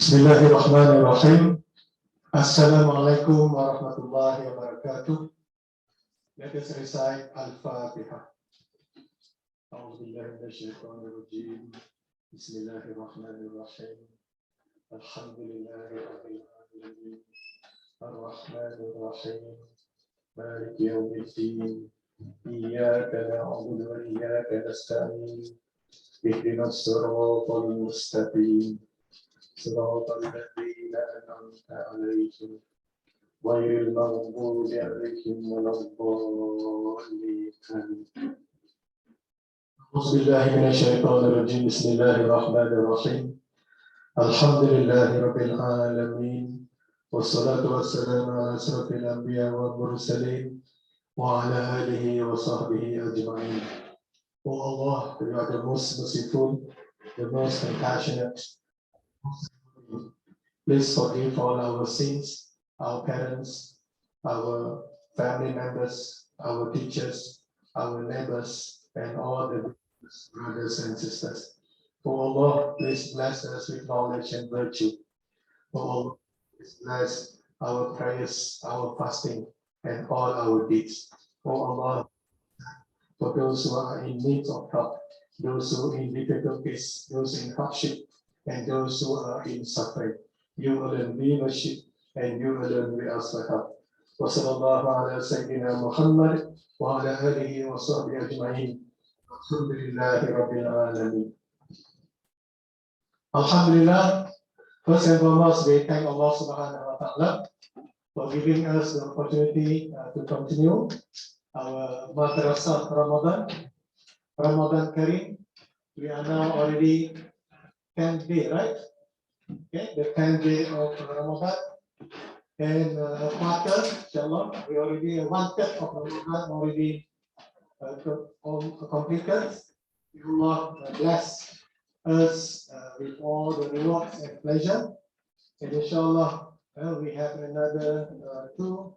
Bismillahirrahmanirrahim. Assalamualaikum warahmatullahi wabarakatuh. Let us recite Al-Fatiha. A'udzubillahi minasyaitonirrajim. Bismillahirrahmanirrahim. Alhamdulillahi rabbil alamin. Ar-Rahmanir Rahim. Maliki yaumiddin. Iyyaka na'budu wa iyyaka nasta'in. Ihdinas siratal mustaqim. صراط الذين أنعمت عليهم غير المغضوب عليهم ولا الضالين. أعوذ بالله من الشيطان الرجيم. بسم الله الرحمن الرحيم. الحمد لله رب العالمين والصلاة والسلام على أشرف الأنبياء والمرسلين وعلى آله وصحبه أجمعين. O Allah, you are the most merciful, the most compassionate. Please forgive all our sins, our parents, our family members, our teachers, our neighbors, and all the brothers and sisters. For Allah, please bless us with knowledge and virtue. For Allah, please bless our prayers, our fasting, and all our deeds. For Allah, for those who are in need of help, those who are in difficulties, those in hardship, and those who are in suffering. You alone we worship, and you alone we ask for help. Wa sallallahu ala sayyidina Muhammad wa ala alihi wa sahbihi ajma'in. Alhamdulillahi rabbil alamin. Alhamdulillah, first and foremost, we thank Allah subhanahu wa ta'ala for giving us the opportunity to continue our Madrasah Ramadan Kareem. We are now already 10th day, right? Okay, the 10th day of Ramadan, and a quarter, inshallah, we already 1/3 of Ramadan already completed. Allah bless us with all the rewards and pleasure, and inshallah we have another 2/3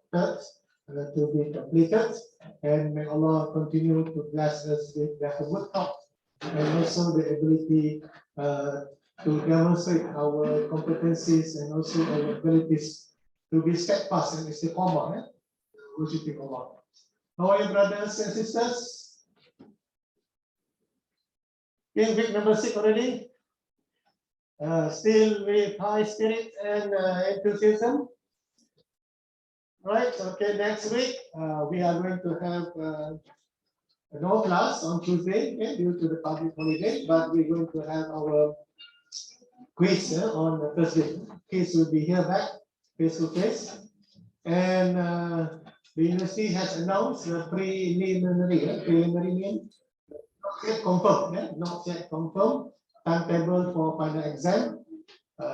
to be completed, and may Allah continue to bless us with the good health and also the ability to demonstrate our competencies and also our abilities to be steadfast and istiqamah, worshiping Allah. How are you, brothers and sisters? In week number 6 already? Still with high spirit and enthusiasm? Right, okay, next week we are going to have no class on Tuesday, due to the public holiday, but we're going to have our quiz on Thursday. Kids will be here back face to face, and the university has announced the preliminary name, not yet confirmed, timetable for final exam.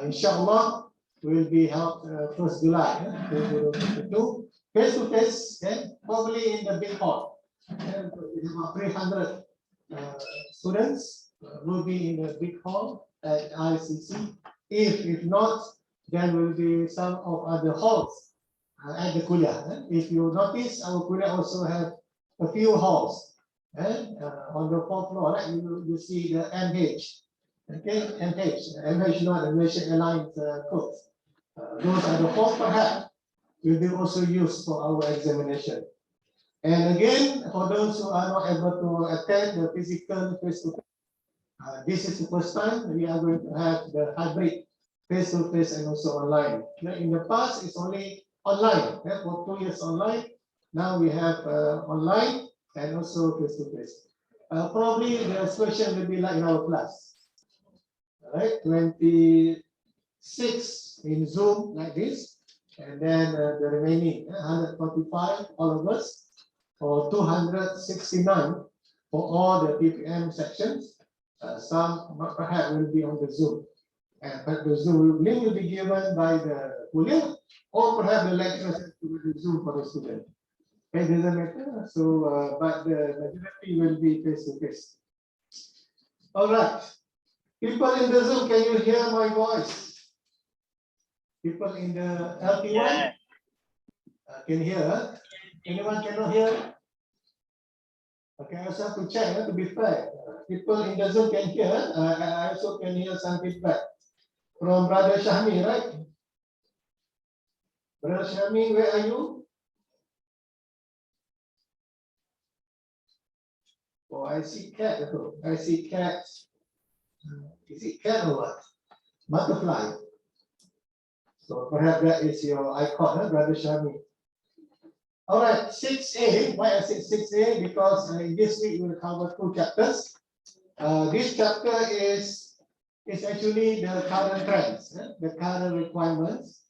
Inshallah, will be held 1st July 2022, face to face, probably in the big hall. We have about 300 students will be in the big hall at ICC. If not, there will be some of other halls at the kuliah. If you notice, our kuliah also have a few halls. On the 4th floor, right, you see the MH. Okay, MH not the Malaysian Airlines codes. Those are the halls perhaps will be also used for our examination. And again, for those who are not able to attend the physical face-to-face, this is the first time we are going to have the hybrid face-to-face and also online. In the past, it's only online. For 2 years online, now we have online and also face-to-face. Probably the question will be like in our class. Right, 26 in Zoom like this, and then the remaining 145, all of us, or 269 for all the PPM sections. Some perhaps will be on the Zoom, but the Zoom link will be given by the kuliah, or perhaps the lecturers will be Zoom for the student. It doesn't matter. So, but the majority will be face to face. All right. People in the Zoom, can you hear my voice? People in the LT1 can hear. Anyone cannot hear? Okay, I also have to check to be fair. People in the Zoom can hear. I also can hear some feedback. from Brother Shahmi, right? Brother Shahmi, where are you? Oh, I see cat. I see cat. Is it cat or what? Butterfly. So perhaps that is your icon, huh, Brother Shahmi. All right, 6A. Why I said 6A? Because this week we will cover 2 chapters. This chapter is actually the current trends, the current requirements.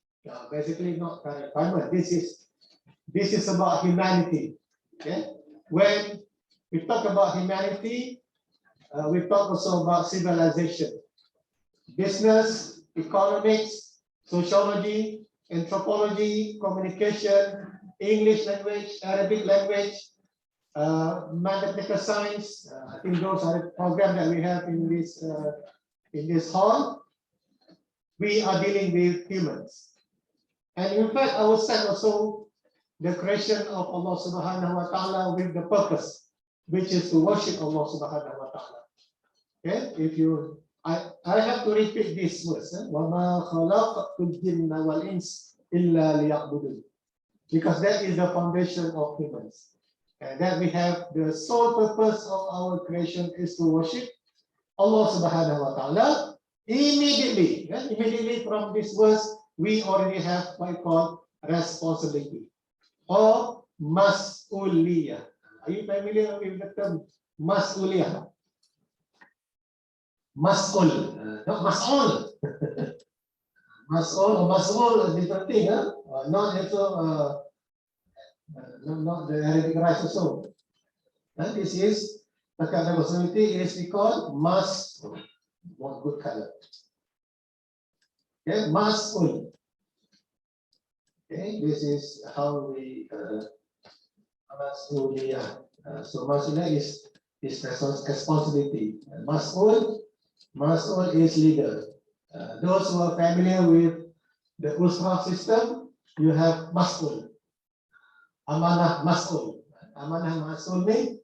Basically, not current requirement. This is about humanity. Okay, when we talk about humanity, we talk also about civilization, business, economics, sociology, anthropology, communication, English language, Arabic language, mathematical science. I think those are the programs that we have in this hall. We are dealing with humans. And in fact, I will say also the creation of Allah subhanahu wa ta'ala with the purpose, which is to worship Allah subhanahu wa ta'ala. Okay, I have to repeat this verse. وَمَا خَلَقْتُ الْجِنَّ وَالْإِنسَ إِلَّا لِيَعْبُدُونَ. Because that is the foundation of humans. And that we have the sole purpose of our creation is to worship Allah subhanahu wa ta'ala. Immediately from this verse, we already have what we call responsibility or mas'uliyah. Are you familiar with the term mas'uliyah? Mas'ul, not mas'ul. Mas'ul or mas'ul is different thing, huh? Not also not the Arabic rice also. And this is the kind of responsibility is we call mas'ul. One good color. Okay, mas'ul. Okay, this is how we mas'uliyah. So mas'uliyah is responsibility. Mas'ul is leader. Those who are familiar with the usrah system, you have mas'ul. Amanah mas'ul. Amanah mas'ul means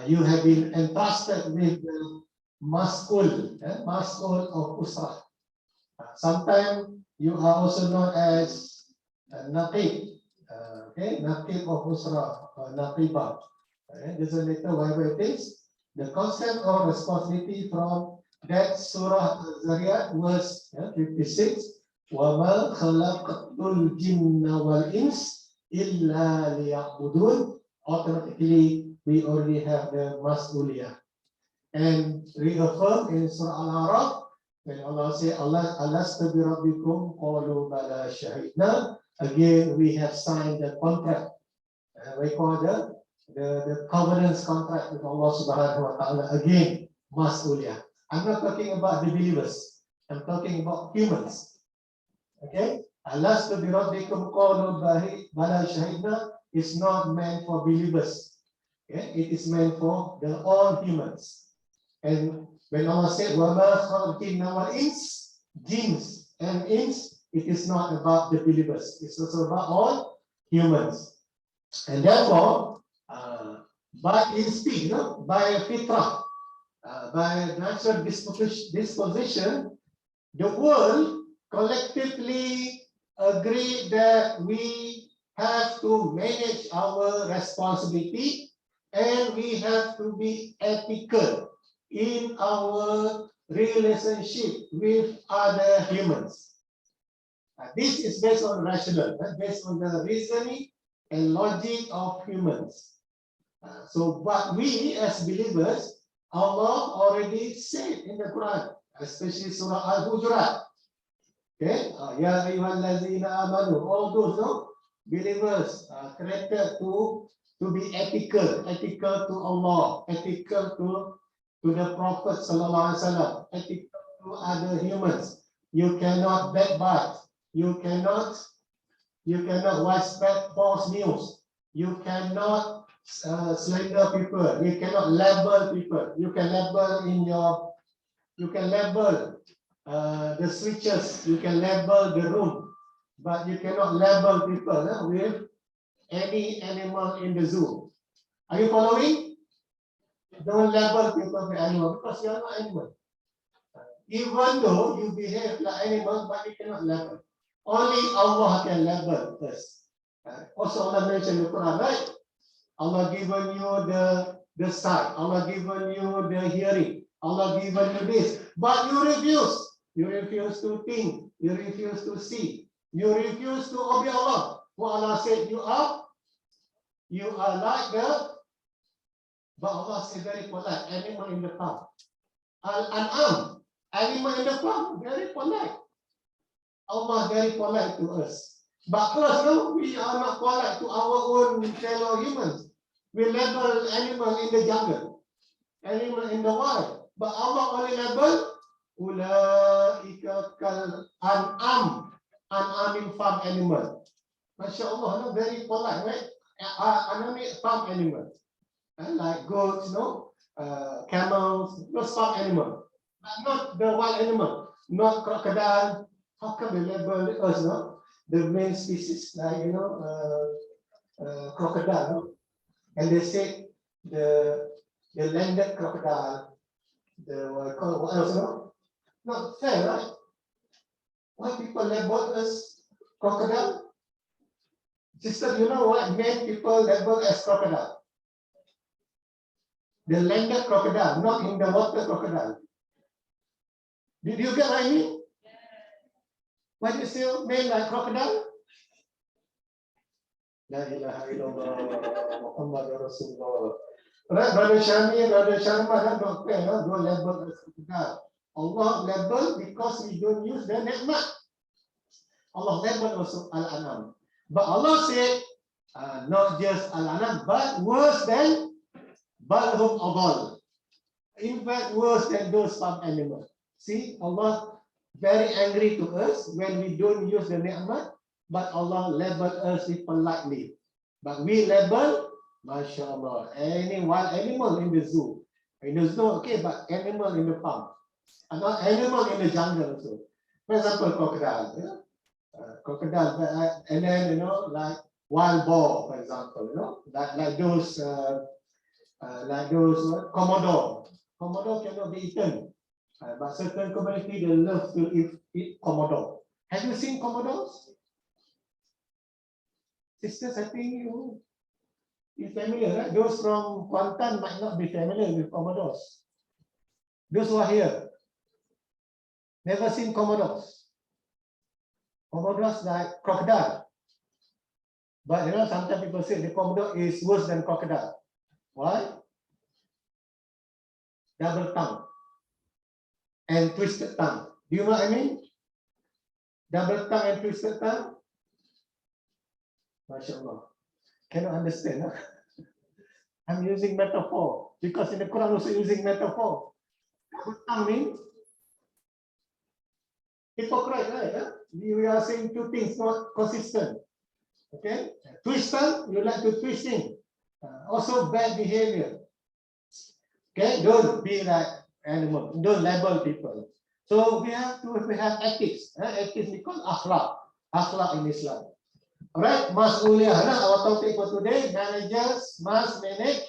you have been entrusted with the mas'ul, mas'ul of usrah. Sometimes you are also known as naqib, okay, naqib of usrah, naqibah. Doesn't matter whatever it is. The concept of responsibility from that Surah Al-Zariyat verse 56, وَمَا خَلَقْتُ الْجِنَّ وَالْإِنسَ إِلَّا لِيَعْبُدُونَ. Automatically, we already have the mas'uliyah. And reaffirm in Surah Al-Araf, when Allah says, Alastu bi rabbikum qalu bala shahidna. Again, we have signed the contract. We call the covenants contract with Allah subhanahu wa ta'ala. Again, mas'uliyah. I'm not talking about the believers. I'm talking about humans. Okay? Alastu bi rabbikum qalu bala shahidna is not meant for believers. Okay? It is meant for the all humans. And when Allah said, وَمَا خَلَقْتُ الْجِنَّ وَالْإِنسَ, jinns and ins, it is not about the believers. It's also about all humans. And therefore, by instinct, by fitrah, by natural disposition, the world collectively agreed that we have to manage our responsibility and we have to be ethical in our relationship with other humans. This is based on rational, based on the reasoning and logic of humans. So, but we as believers, Allah already said in the Quran, especially Surah Al-Hujurat. Okay, Ya ayyuhallazina amanu, all those believers are created to be ethical to Allah, ethical to the Prophet sallallahu alaihi wasallam, ethical to other humans. You cannot backbite. You cannot widespread false news. You cannot slander people. You cannot label people. You can label the switches. You can label the room, but you cannot label people with any animal in the zoo. Are you following? Don't label people with animal because you are not animal. Even though you behave like animal, but you cannot label. Only Allah can label us. Also, Allah mentioned in the Quran, right? Allah given you the sight. Allah given you the hearing. Allah given you this. But you refuse. You refuse to think. You refuse to see. You refuse to obey Allah. What Allah said you are like but Allah said very polite, animal in the farm. Al-an'am, animal in the farm, very polite. Allah very polite to us. But us, no, we are not polite to our own fellow humans. We label animal in the jungle, animal in the wild. But Allah only label ulaika kal an'am, an'am in farm animal. Masya Allah, no, very polite, right? Farm animal, like goats, no, camels, those farm animal, but not the wild animal, not crocodile. How come they label us, no? The main species, like crocodile, no? And they say the landed crocodile, what else, no? Not fair, right? Why people label us crocodile? Sister, you know what made people label as crocodile? The landed crocodile, not in the water crocodile. Did you get what I mean? Why do you say name like crocodile? La ilaha illallah Muhammad Rasulullah. Right, Brother Shami, Brother Sharma, don't pay, don't label as crocodile. Allah label because we don't use the ni'mat. Allah label also al-anam. But Allah said, not just al-anam, but worse than balhum adal. In fact, worse than those farm animals. See, Allah very angry to us when we don't use the ni'mat, but Allah label us politely. But we label, mashallah, any wild animal in the zoo. In the zoo, okay, but animal in the farm. And not animal in the jungle also. For example, crocodile. Yeah? Crocodile, and then like wild boar, for example, like those Komodo. Komodo cannot be eaten, but certain community they love to eat Komodo. Have you seen Komodos? Sisters, I think you're familiar, right? Those from Kuantan might not be familiar with Komodos. Those who are here, never seen Komodos. Komodos like crocodile. But sometimes people say the Komodo is worse than crocodile. Why? Double tongue and twisted tongue. Do you know what I mean? Double tongue and twisted tongue? MashaAllah. Cannot understand. Huh? I'm using metaphor because in the Quran also using metaphor. Double tongue means hypocrite, right? Huh? We are saying two things not consistent. Okay? Twist tongue, you like to twist in. Also bad behavior. Okay, don't be like animal, don't label people. So we have ethics. Ethics we call akhlaq in Islam. All right, mas'uliyah. Our topic for today, managers must manage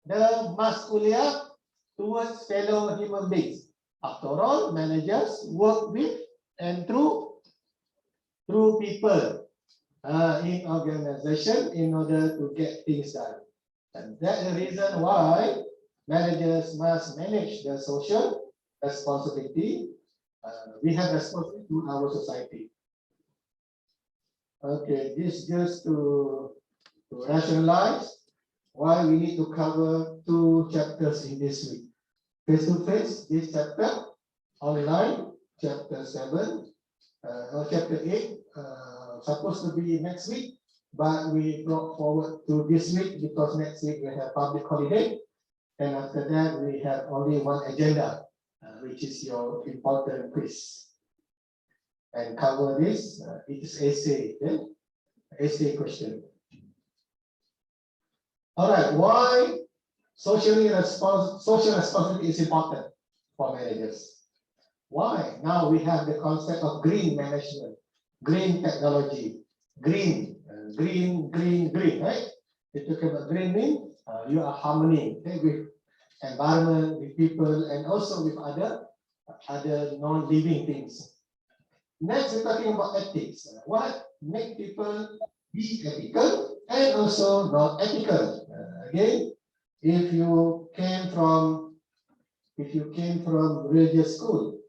the mas'uliyah towards fellow human beings. After all, managers work with and through people in organization in order to get things done. And that's the reason why managers must manage the social responsibility. We have responsibility to our society. Okay, this just to rationalize why we need to cover 2 chapters in this week. Face to face, this chapter, online, chapter 7, or chapter 8, supposed to be next week, but we brought forward to this week because next week we have public holiday. And after that, we have only one agenda, which is your important quiz. And cover this, it is essay, okay? Essay question. All right, why social responsibility is important for managers? Why? Now we have the concept of green management, green technology, green, right? You talk about green means you are harmony, okay, with environment, with people, and also with other other non-living things. Next, we're talking about ethics. What make people be ethical and also not ethical? Again, if you came from religious school,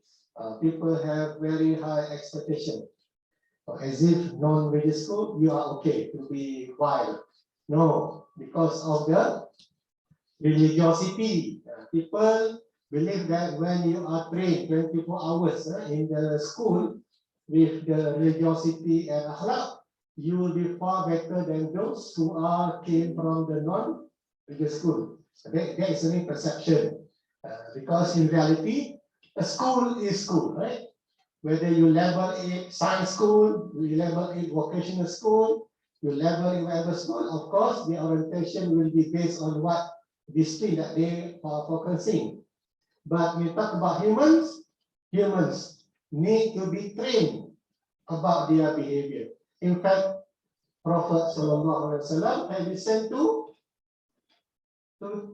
people have very high expectation. As if non-religious school, you are okay to be wild. No, because of the religiosity. People believe that when you are trained 24 hours in the school with the religiosity and akhlaq, you will be far better than those who came from the non-religious school. That is only perception. Because in reality, a school is school, right? Whether you label it science school, you label it vocational school, you label it whatever school, of course, the orientation will be based on what discipline that they are focusing. But when we talk about humans, humans need to be trained about their behavior. In fact, Prophet Sallallahu Alaihi Wasallam had been sent to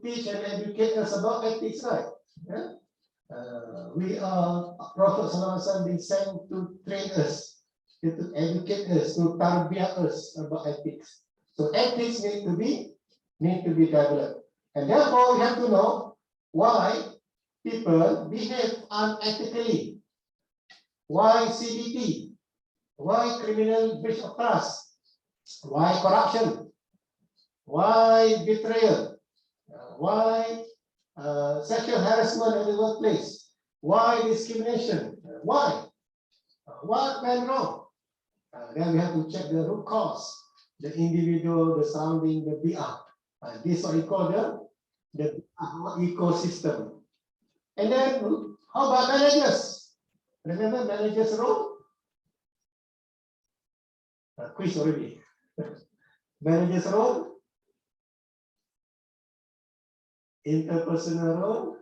teach and educate us about ethics, right? Yeah? Prophet Sallallahu Alaihi Wasallam been sent to train us, to educate us, to tarbiyah us about ethics. So ethics need to be developed. And therefore, we have to know why people behave unethically. Why CBT? Why criminal breach of trust? Why corruption? Why betrayal? Why sexual harassment in the workplace? Why discrimination? Why? What went wrong? Then we have to check the root cause, the individual, the surrounding, the BR. This is what we call the ecosystem. And then, how about managers? Remember managers' role? Quiz already. Managers' role? Interpersonal role?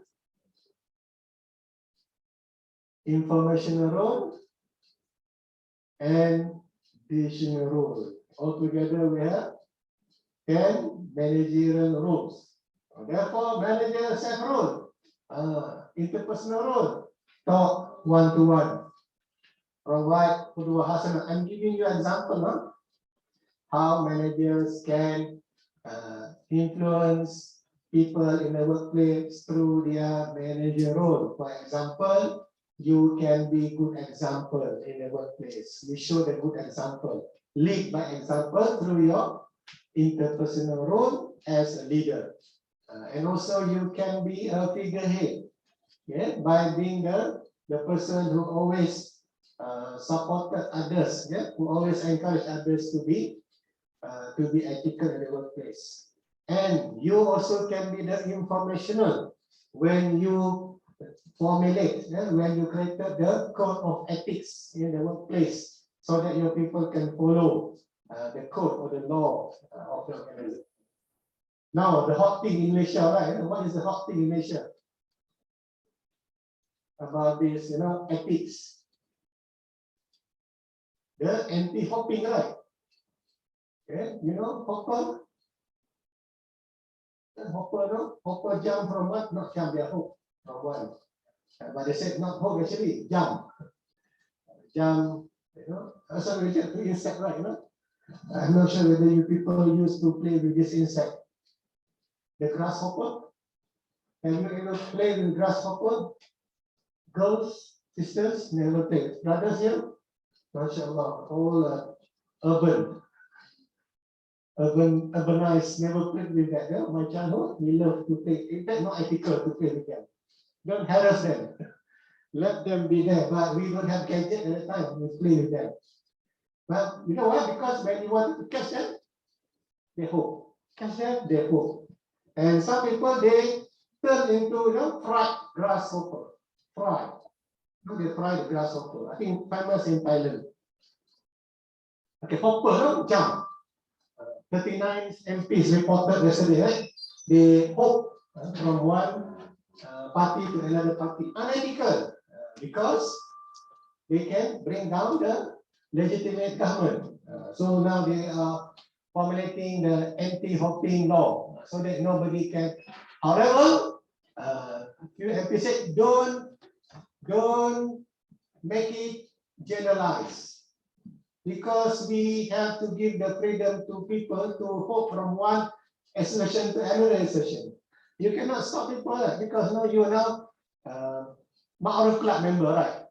Informational role? And decisional role. Altogether, we have 10 managerial roles. Therefore, managers have role. Interpersonal role. Talk one-to-one. Provide Qudwa Hasanah. I'm giving you an example, huh? How managers can influence people in the workplace through their manager role. For example, you can be good example in the workplace. You show the good example. Lead by example through your interpersonal role as a leader. And also you can be a figurehead, yeah, by being the person who always supported others, yeah, who always encourage others to be ethical in the workplace. And you also can be the informational when you formulate, yeah, when you created the code of ethics in the workplace, so that your people can follow the code or the law of the organization. Now, the hot thing in Malaysia, right? What is the hot thing in Malaysia? About this, ethics. The anti-hopping, right? Okay, hopper. Hopper, no? Hopper jump from what? Not jump, they hope from one. But they said not hope, actually, jump. Jump, also related to insect, right? I'm not sure whether you people used to play with this insect. The grasshopper. Have you ever played with grasshopper? Girls, sisters, never played. Brothers here? MashaAllah, all urbanized, never played with that. Yeah? My childhood, we love to play. In fact, not ethical to play with them. Don't harass them. Let them be there. But we don't have gadget at the time. We play with them. But you know why? Because when you want to catch them, they hope. Catch them, they hope. And some people, they turn into fried grasshopper. Fried. They fry the grasshopper. I think famous in Thailand. Okay, hopper, jump. 39 MPs reported yesterday, right? They hop from one party to another party. Unethical, because they can bring down the legitimate government. So now they are formulating the anti-hopping law so that nobody can. However, few MPs said don't don't make it generalized, because we have to give the freedom to people to hope from one association to another association. You cannot stop people because now you are now Ma'ruf Club member, right?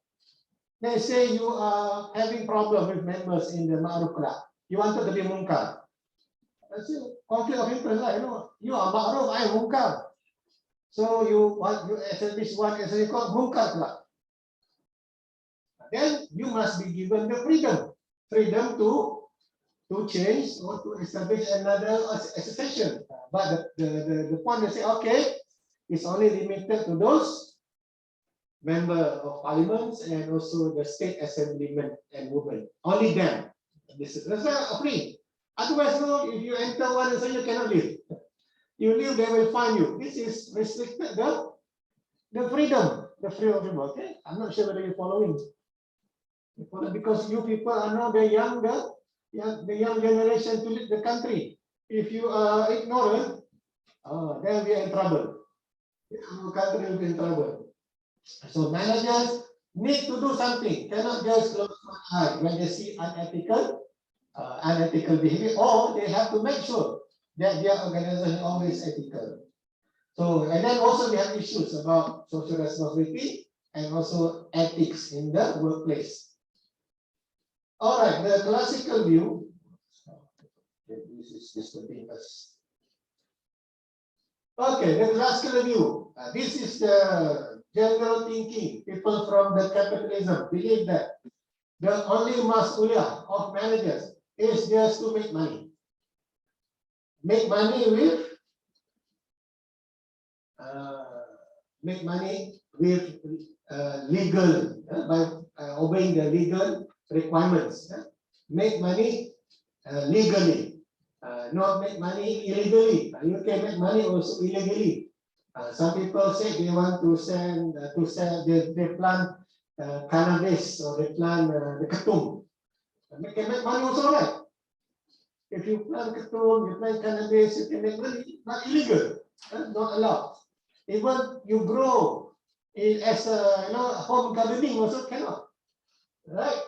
They say you are having problem with members in the Ma'ruf Club. You wanted to be munkar. That's a conflict of interest, right? You are Ma'ruf, I am munkar. So you establish one association called Munkar Club. Then you must be given the freedom to change or to establish another association. But the point is say, okay, it's only limited to those member of parliaments and also the state assemblymen and women. Only them. That's not free. Otherwise, no, if you enter one association, you cannot leave. You leave, they will fine you. This is restricted the freedom of people. Okay, I'm not sure whether you're following. Because you people are now the young generation to lead the country. If you are ignorant, then we are in trouble. Our country will be in trouble. So managers need to do something. Cannot just close one eye when they see unethical behavior, or they have to make sure that their organization is always ethical. So, and then also we have issues about social responsibility and also ethics in the workplace. All right, the classical view. This is disturbing us. Okay, the classical view. This is the general thinking. People from the capitalism believe that the only mas'uliyah of managers is just to make money. Make money with legal, by obeying the legal requirements. Make money legally, not make money illegally. You can make money also illegally. Some people say they want to sell, they plant cannabis, or they plant the ketum. They can make money also, right? If you plant ketum, you plant cannabis, you can make money, not illegal, not allowed. Even you grow it as a home gardening also cannot, right?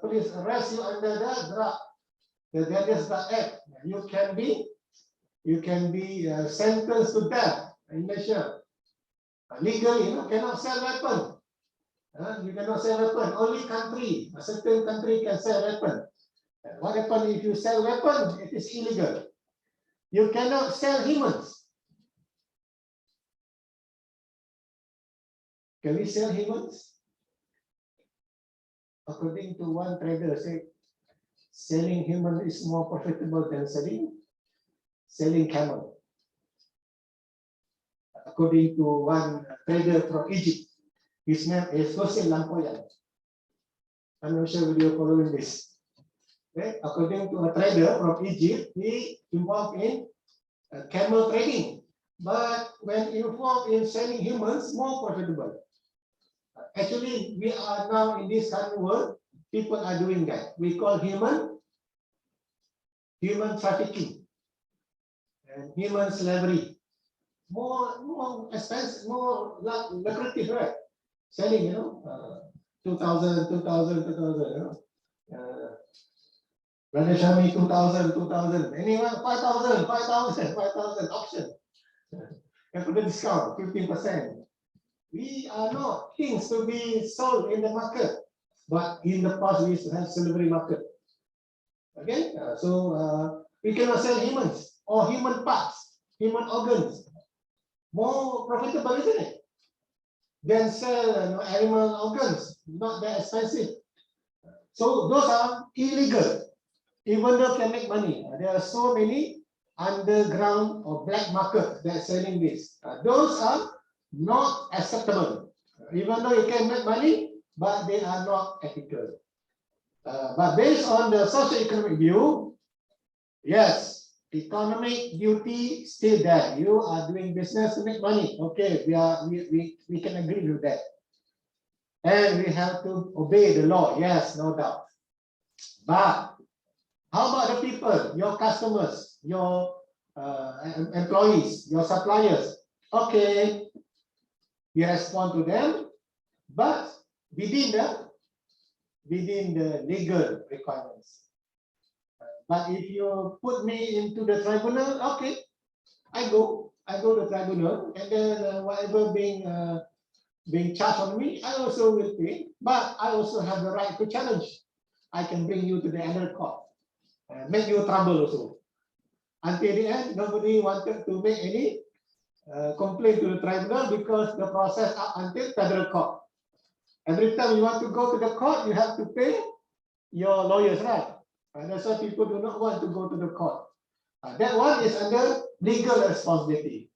Police arrest you under the Dangerous Drug Act. You can be sentenced to death in Malaysia. Legally, cannot sell weapon. You cannot sell weapon. Only country, a certain country can sell weapon. What happens if you sell weapon? It is illegal. You cannot sell humans. Can we sell humans? According to one trader, say selling human is more profitable than selling camel. According to one trader from Egypt, his name is Jose Lampoyan. I'm not sure whether you're following this. Okay? According to a trader from Egypt, he involved in camel trading. But when involved in selling humans, more profitable. Actually, we are now in this current world, people are doing that. We call human trafficking and human slavery. More expensive, more lucrative, right? Selling, 2,000, Brother Shami, 2,000, anyone, 5,000 option. And for the discount, 15%. We are not things to be sold in the market, but in the past we used to have slavery market. Okay, so we cannot sell humans or human parts, human organs. More profitable, isn't it? Than sell animal organs, not that expensive. So those are illegal, even though can make money. There are so many underground or black market that are selling this. Those are not acceptable, even though you can make money, but they are not ethical. But based on the socio-economic view, yes, economic duty still there. You are doing business to make money. Okay, we can agree with that. And we have to obey the law. Yes, no doubt. But how about the people, your customers, your employees, your suppliers? Okay, you respond to them, but within the legal requirements. But if you put me into the tribunal, okay, I go to tribunal, and then whatever being charged on me, I also will pay. But I also have the right to challenge. I can bring you to the another court, make you trouble also. Until the end, nobody wanted to make any complaint to the tribunal because the process up until federal court. Every time you want to go to the court, you have to pay your lawyers, right? And that's why people do not want to go to the court. That one is under legal responsibility.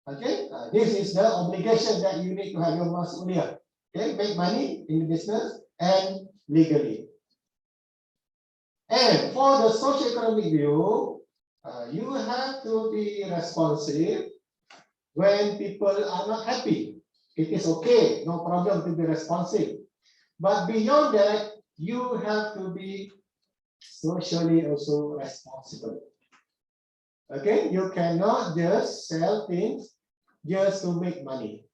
Okay, this is the obligation that you need to have your mas'uliyah. Okay, make money in the business and legally. And for the socio-economic view, you have to be responsive when people are not happy. It is okay, no problem to be responsive. But beyond that, you have to be socially also responsible. Okay, you cannot just sell things just to make money.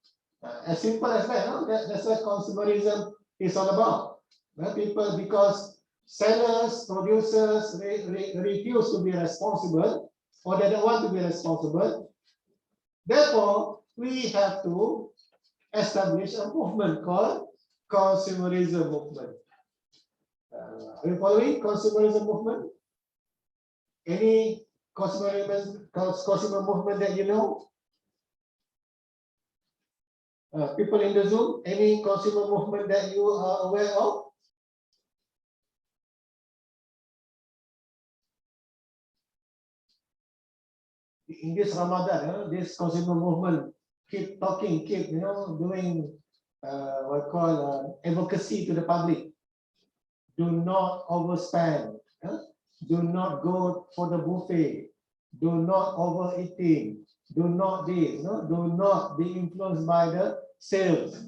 As simple as that, no? That's what consumerism is all about. People, because sellers, producers refuse to be responsible, or they don't want to be responsible. Therefore, we have to establish a movement called consumerism movement. Are you following consumerism movement? Any consumer movement that you know? People in the Zoom, any consumer movement that you are aware of? In this Ramadan, this consumer movement keep talking, keep doing what call advocacy to the public. Do not overspend. Do not go for the buffet. Do not overeating. Do not this. Do not be influenced by the sales.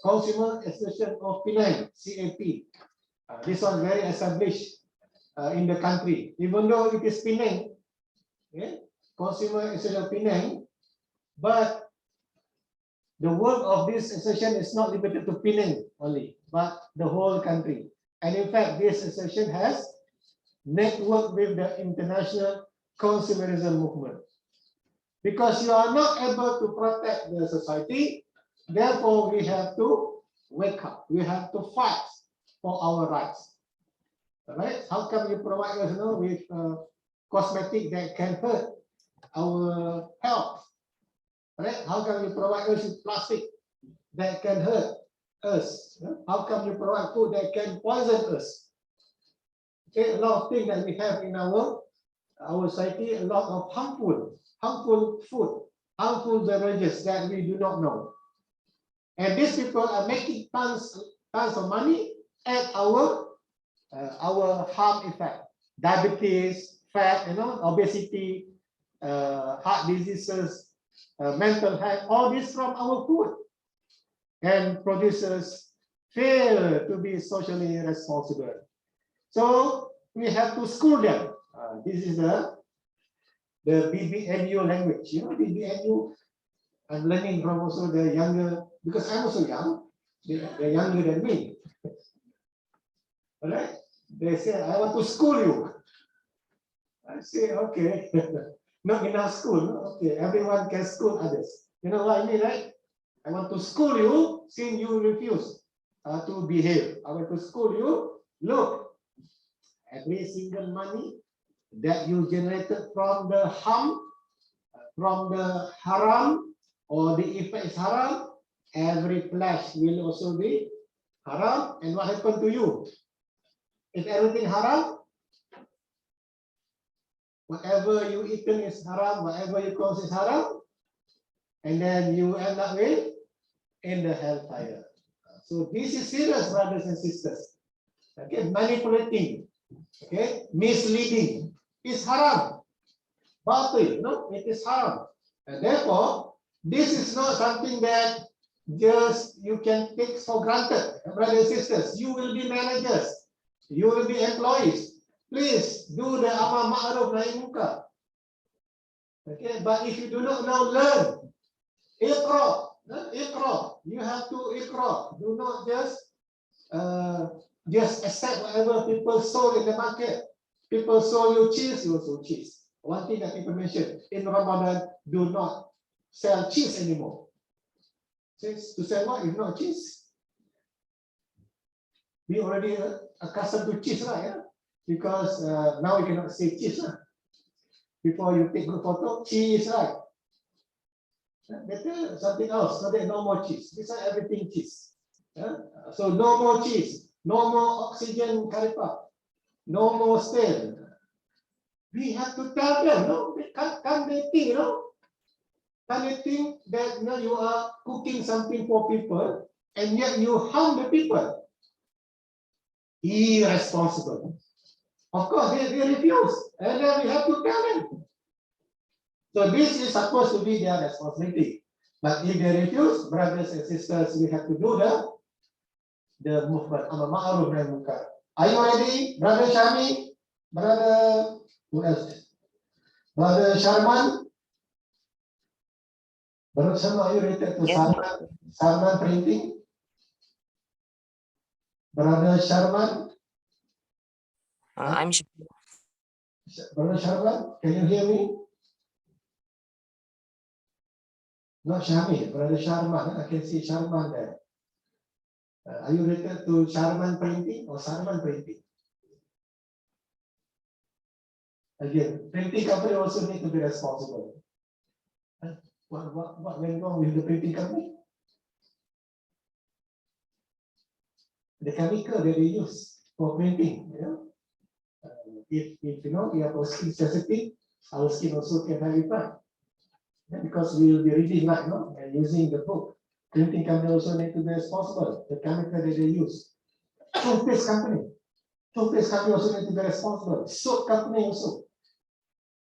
Consumer Association of Penang, CAP. This one very established in the country. Even though it is Penang, Consumer Association of Penang, but the work of this association is not limited to Penang only, but the whole country. And in fact, this association has networked with the international consumerism movement. Because you are not able to protect the society, therefore we have to wake up. We have to fight for our rights. All right? How come you provide us with cosmetic that can hurt our health? Right? How come you provide us with plastic that can hurt us? How come you provide food that can poison us? Okay, a lot of things that we have in our society, a lot of harmful food, harmful beverages that we do not know. And these people are making tons of money at our harm effect. Diabetes, fat, obesity, heart diseases, mental health, all this from our food. And producers fail to be socially responsible. So we have to school them. This is the BBNU language. BBNU, I'm learning from also the younger, because I'm also young, they're younger than me. All right? They say, I want to school you. I say, okay, not enough school. Okay, everyone can school others. You know what I mean, right? I want to school you since you refuse to behave. I want to school you. Look, every single money that you generated from the harm, from the haram, or the effect is haram, every flash will also be haram. And what happened to you? If everything haram, whatever you eaten is haram, whatever you consume is haram, and then you end up with in the hellfire. So this is serious, brothers and sisters. Okay, manipulating, okay, misleading is haram. Batil, it is haram. And therefore, this is not something that just you can take for granted, brothers and sisters. You will be managers, you will be employees. Please do the amar ma'ruf nahi munkar. Okay, but if you do not know, learn. Iqra, Iqra. You have to iqra. Do not just accept whatever people sold in the market. People sold you cheese, you also cheese. One thing that people mentioned in Ramadan, do not sell cheese anymore. Since to sell what if not cheese? We already accustomed to cheese, right? Yeah? Because now we cannot say cheese. Right? Before you take good photo, cheese, right? Better something else, so that no more cheese. This is everything cheese. Yeah? So no more cheese, no more oxygen curry puff, no more stale. We have to tell them, no? Can't they think, Can you think that you are cooking something for people and yet you harm the people? Irresponsible. Of course, they refuse, and then we have to tell them. So this is supposed to be their responsibility. But if they refuse, brothers and sisters, we have to do the movement. Amar ma'ruf nahi munkar. Are you ready, Brother Shami? Brother, who else? Brother Sharman? Brother Sharman, are you related to Sarman printing? Brother Sharman? I'm Brother Sharman, can you hear me? Not Shami, Brother Sharman. I can see Sharman there. Are you related to Sharman printing or Sarman printing? Again, printing company also need to be responsible. What went wrong with the printing company? The chemical that they use for printing, if we have a skin sensitive, our skin also can have effect. Because we will be reading like, and using the book. Printing company also need to be responsible. The chemical that they use. Toothpaste company also need to be responsible. Soap company also.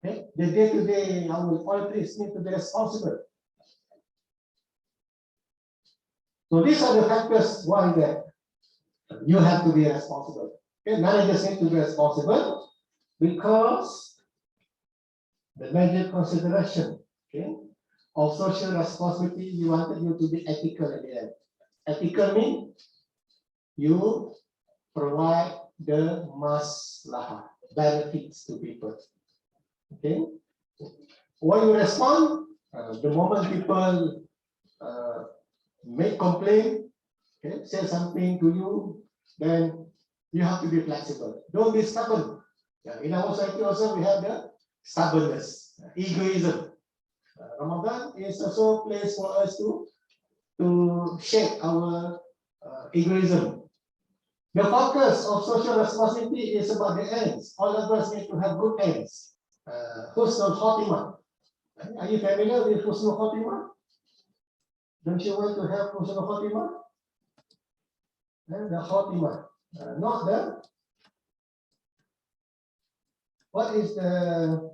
Okay? The day-to-day our oil trees need to be responsible. So these are the factors why that you have to be responsible. Okay? Managers need to be responsible because the major consideration, of social responsibility, you wanted you to be ethical at the end. Ethical means you provide the maslahah, benefits to people. Okay. When you respond, the moment people make complaint, say something to you, then you have to be flexible. Don't be stubborn. In our society also we have the stubbornness, egoism. Ramadan is also a place for us to shape our egoism. The focus of social responsibility is about the ends. All of us need to have good ends. Husnul Khotimah. Are you familiar with Husnul Khotimah? Don't you want to have Husnul Khotimah? The Khotimah, not the. What is the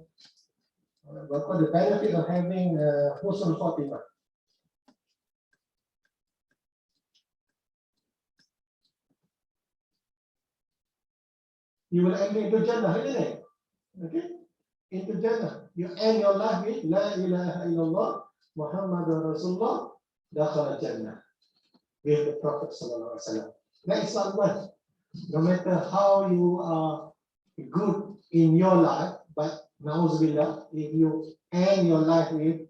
benefit of having Husnul Khotimah? You will end into Jannah, isn't it? Okay? Into Jannah. You end your life with La ilaha illallah Muhammadur Rasulullah dakhala Jannah. With the Prophet Sallallahu Alaihi Wasallam. That is one. No matter how you are good in your life, but na'uzubillah, if you end your life with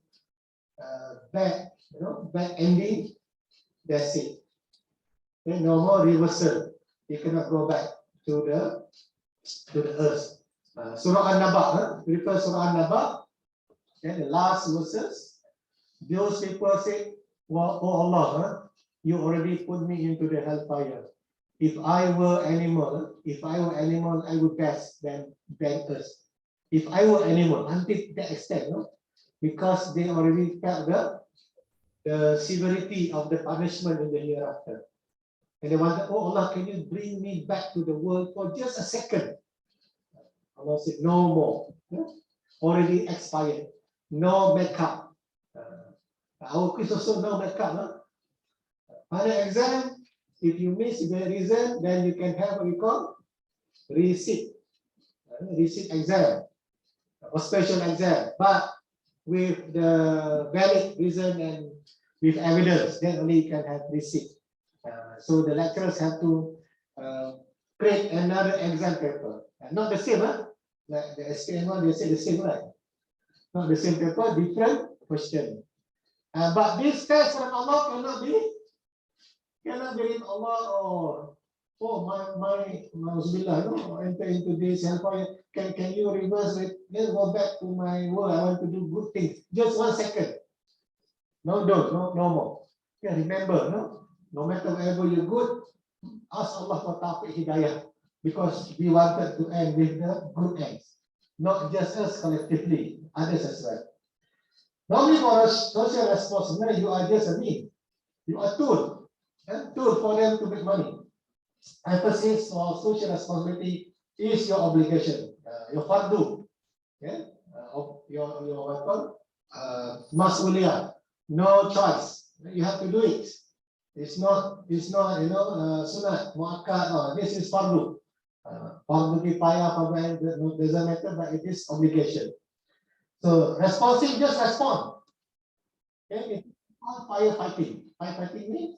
bad ending, that's it. Okay? No more reversal. You cannot go back to the earth. Surah An-Naba, refer Surah An-Naba, the last verses. Those people say, well, oh Allah, you already put me into the hellfire. If I were animal, I would best than us. If I were animal, until that extent, because they already felt the severity of the punishment in the hereafter. And they wanted, oh Allah, can you bring me back to the world for just a second? Allah said, no more. Already expired. No backup. Our quiz also no backup. Final exam, if you miss the reason, then you can have what we call receipt exam or special exam. But with the valid reason and with evidence. Then only you can have receipt. So the lecturers have to create another exam paper. Not the same, huh? Like the SPM one, they say the same, right? Not the same paper, different question. But this test from Allah cannot be in Allah or my Bismillah, no, enter into this hellfire. Can you reverse it? Then go back to my world. I want to do good things. Just 1 second. No more. Yeah, remember, no matter wherever you're good, ask Allah for taufiq hidayah, because we wanted to end with the good ends, not just us collectively, others as well. Normally for us, social responsibility, you are just a mean. You are tool for them to make money. Emphasis for social responsibility is your obligation, your fardu, your weapon, masuliyah. No choice. You have to do it. It's not sunat, muakkad. This is fardu. Fardu kifayah, fardu doesn't matter, but it is obligation. So responsive, just respond. Okay, it's not firefighting. Firefighting means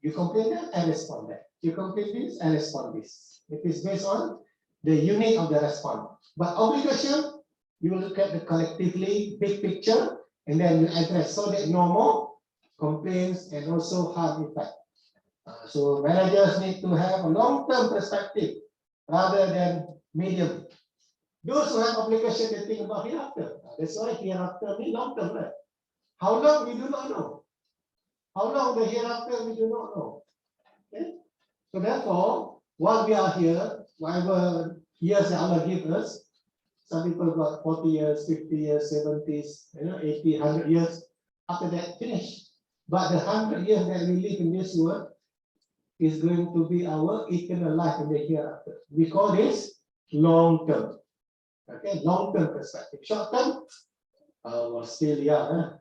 you complain that and respond that. You complain this and respond this. It is based on the unit of the response. But obligation, you will look at the collectively big picture and then you address so that no more complaints and also harm effect. So managers need to have a long-term perspective rather than medium. Those who have obligation, they think about hereafter. That's why hereafter means long-term, right? How long, we do not know. How long the hereafter, we do not know. Okay? So therefore, while we are here, whatever years that Allah gives us, some people got 40 years, 50 years, 70s, 80, 100 years. After that, finish. But the 100 years that we live in this world is going to be our eternal life in the hereafter. We call this long term. Okay, long term perspective. Short term, we're still young.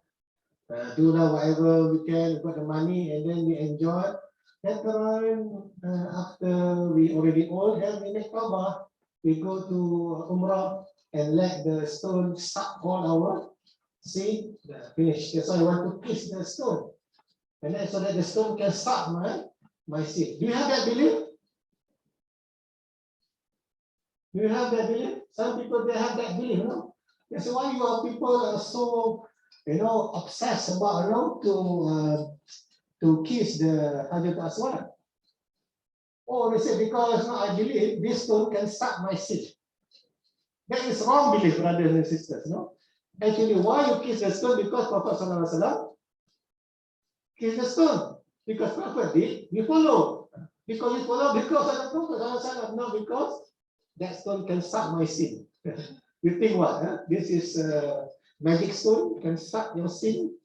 Do now whatever we can, got the money, and then we enjoy. Later on, after we already old, then we make tawbah. We go to Umrah and let the stone suck all our seed. Finish. That's why I want to kiss the stone, and then so that the stone can suck my seed. Do you have that belief? Do you have that belief? Some people, they have that belief, no? That's why your people are so, obsessed about, to kiss the Hajar Aswad. Oh, they say, because I believe this stone can suck my seed. That is wrong belief, brothers and sisters, no? Actually, why you kiss the stone? Because Prophet ﷺ kiss the stone. Because Prophet did, we follow. Because we follow because of the Prophet ﷺ, not because that stone can suck my sin. You think what? This is a magic stone, can suck your sin.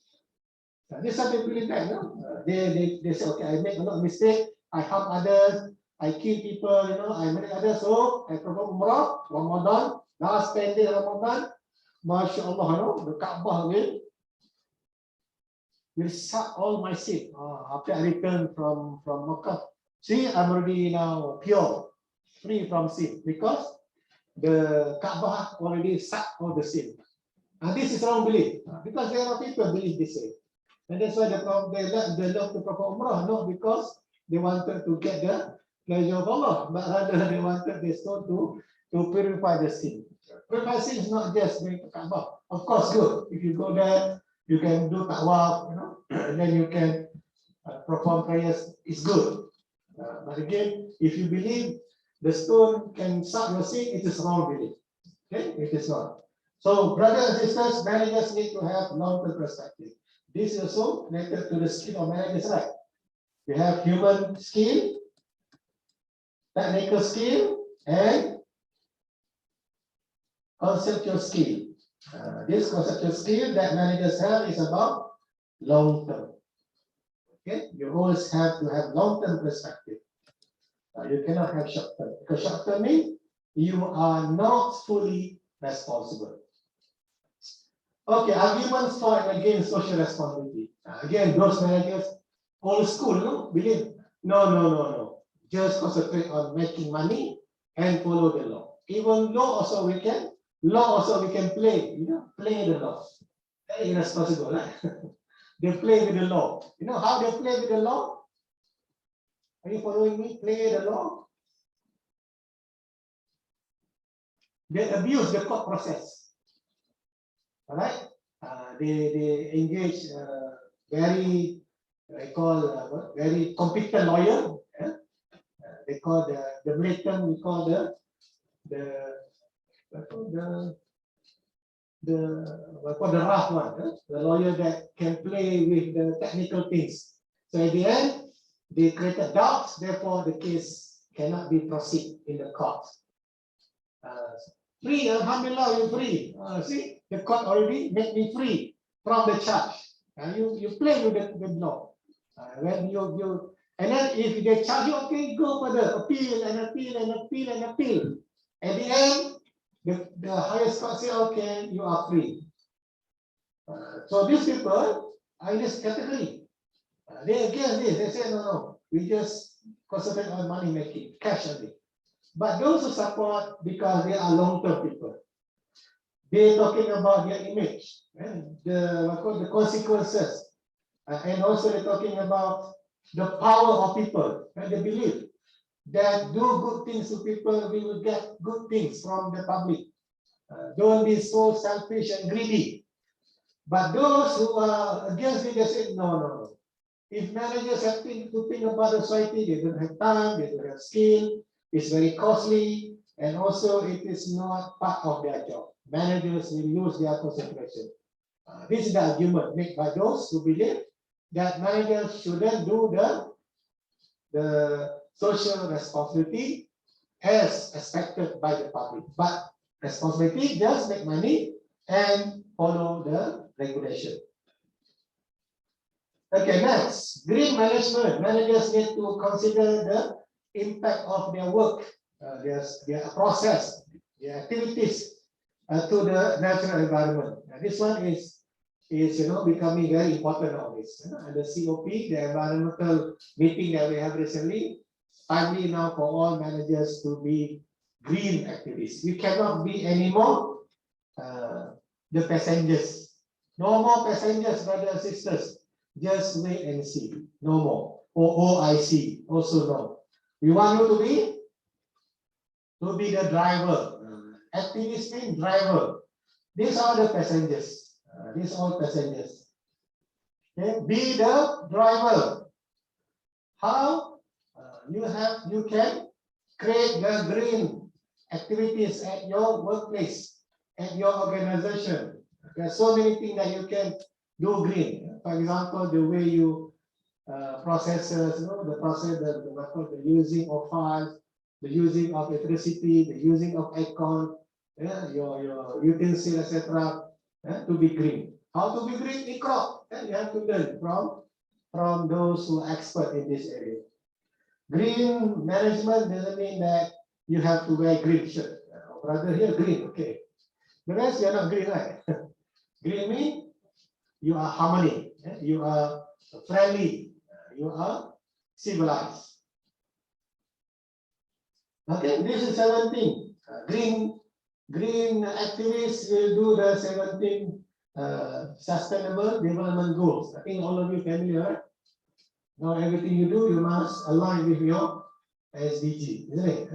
This some people believe that, no? They say, okay, I make a lot of mistake, I harm others, I kill people, I murder others, so I perform Umrah, Ramadan, last 10 days Ramadan, MashaAllah, the Kaabah will suck all my sin. After I return from Makkah, see, I'm already now pure, free from sin, because the Kaabah already sucked all the sin. This is wrong belief, because there are people believe this way. And that's why they love to perform Umrah, not because they wanted to get the pleasure of Allah, but rather they wanted the stone to purify the sin. Purify sin is not just going to Kaabah. Of course, good. If you go there, you can do tawaf, and then you can perform prayers. It's good. But again, if you believe the stone can suck your sin, it is wrong belief. Okay, it is not. So, brothers and sisters, managers need to have long-term perspective. This is also related to the skill of managers, right? We have human skill, technical skill, and conceptual skill. This conceptual skill that managers have is about long-term. Okay, you always have to have long-term perspective. You cannot have short-term, because short-term means you are not fully responsible. Okay, arguments for and against social responsibility. Again, those managers, old school, believe, no. Just concentrate on making money and follow the law. Even law also we can play, play the law. Very irresponsible, right? they play with the law. You know how they play with the law? Are you following me? Play the law. They abuse the court process. All right? They engage very, I call very competent lawyer. Yeah? They call the blatant. We call the rough one. The lawyer that can play with the technical things. So at the end, they created doubts. Therefore, the case cannot be proceeded in the court. Free, alhamdulillah, you're free. See, the court already made me free from the charge. You play with the law. When you and then if they charge you, okay, go for the appeal and appeal and appeal and appeal. At the end, the highest court say, okay, you are free. So these people are in this category. They against this. They say, no, we just concentrate on money making, cash only. But those who support because they are long-term people, they're talking about their image, and the consequences, and also they're talking about the power of people, and they believe that do good things to people, we will get good things from the public. Don't be so selfish and greedy. But those who are against it, they say, no. If managers have to think about the society, they don't have time, they don't have skill, it's very costly, and also it is not part of their job. Managers will lose their concentration. This is the argument made by those who believe that managers shouldn't do the social responsibility as expected by the public. But responsibility just make money and follow the regulation. Okay, next, green management. Managers need to consider the impact of their work, their process, their activities to the natural environment. This one is becoming very important nowadays. And the COP, the environmental meeting that we have recently, timely now for all managers to be green activists. We cannot be anymore the passengers. No more passengers, brothers and sisters. Just wait and see. No more. OOIC also no. We want you to be the driver. Activist means driver. These are the passengers. These are all passengers. Okay, be the driver. How you can create the green activities at your workplace, at your organization. There are so many things that you can do green. For example, the way you processes, the using of files, the using of electricity, the using of aircon, your utensil, etc. To be green. How to be green? Ikro. You have to learn from those who are expert in this area. Green management doesn't mean that you have to wear green shirt. Rather here, green, okay. The rest, you're not green, right? Green means you are harmony, you are friendly, you are civilized. Okay, this is 17. Green activists will do the 17 sustainable development goals. I think all of you familiar, right? Now everything you do, you must align with your SDG, isn't it?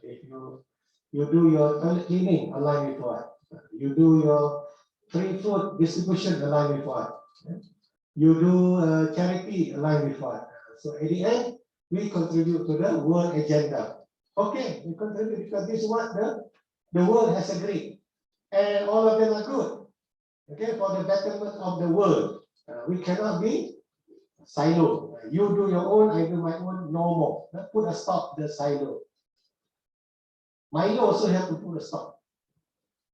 If you do your toilet cleaning, align with what? You do your free food distribution, align with what? You do charity, align with what? So at the end, we contribute to the world agenda. Okay, we contribute because this is what the world has agreed. And all of them are good. Okay, for the betterment of the world. We cannot be silo. You do your own, I do my own, no more. Put a stop to the silo. Milo also have to put a stop.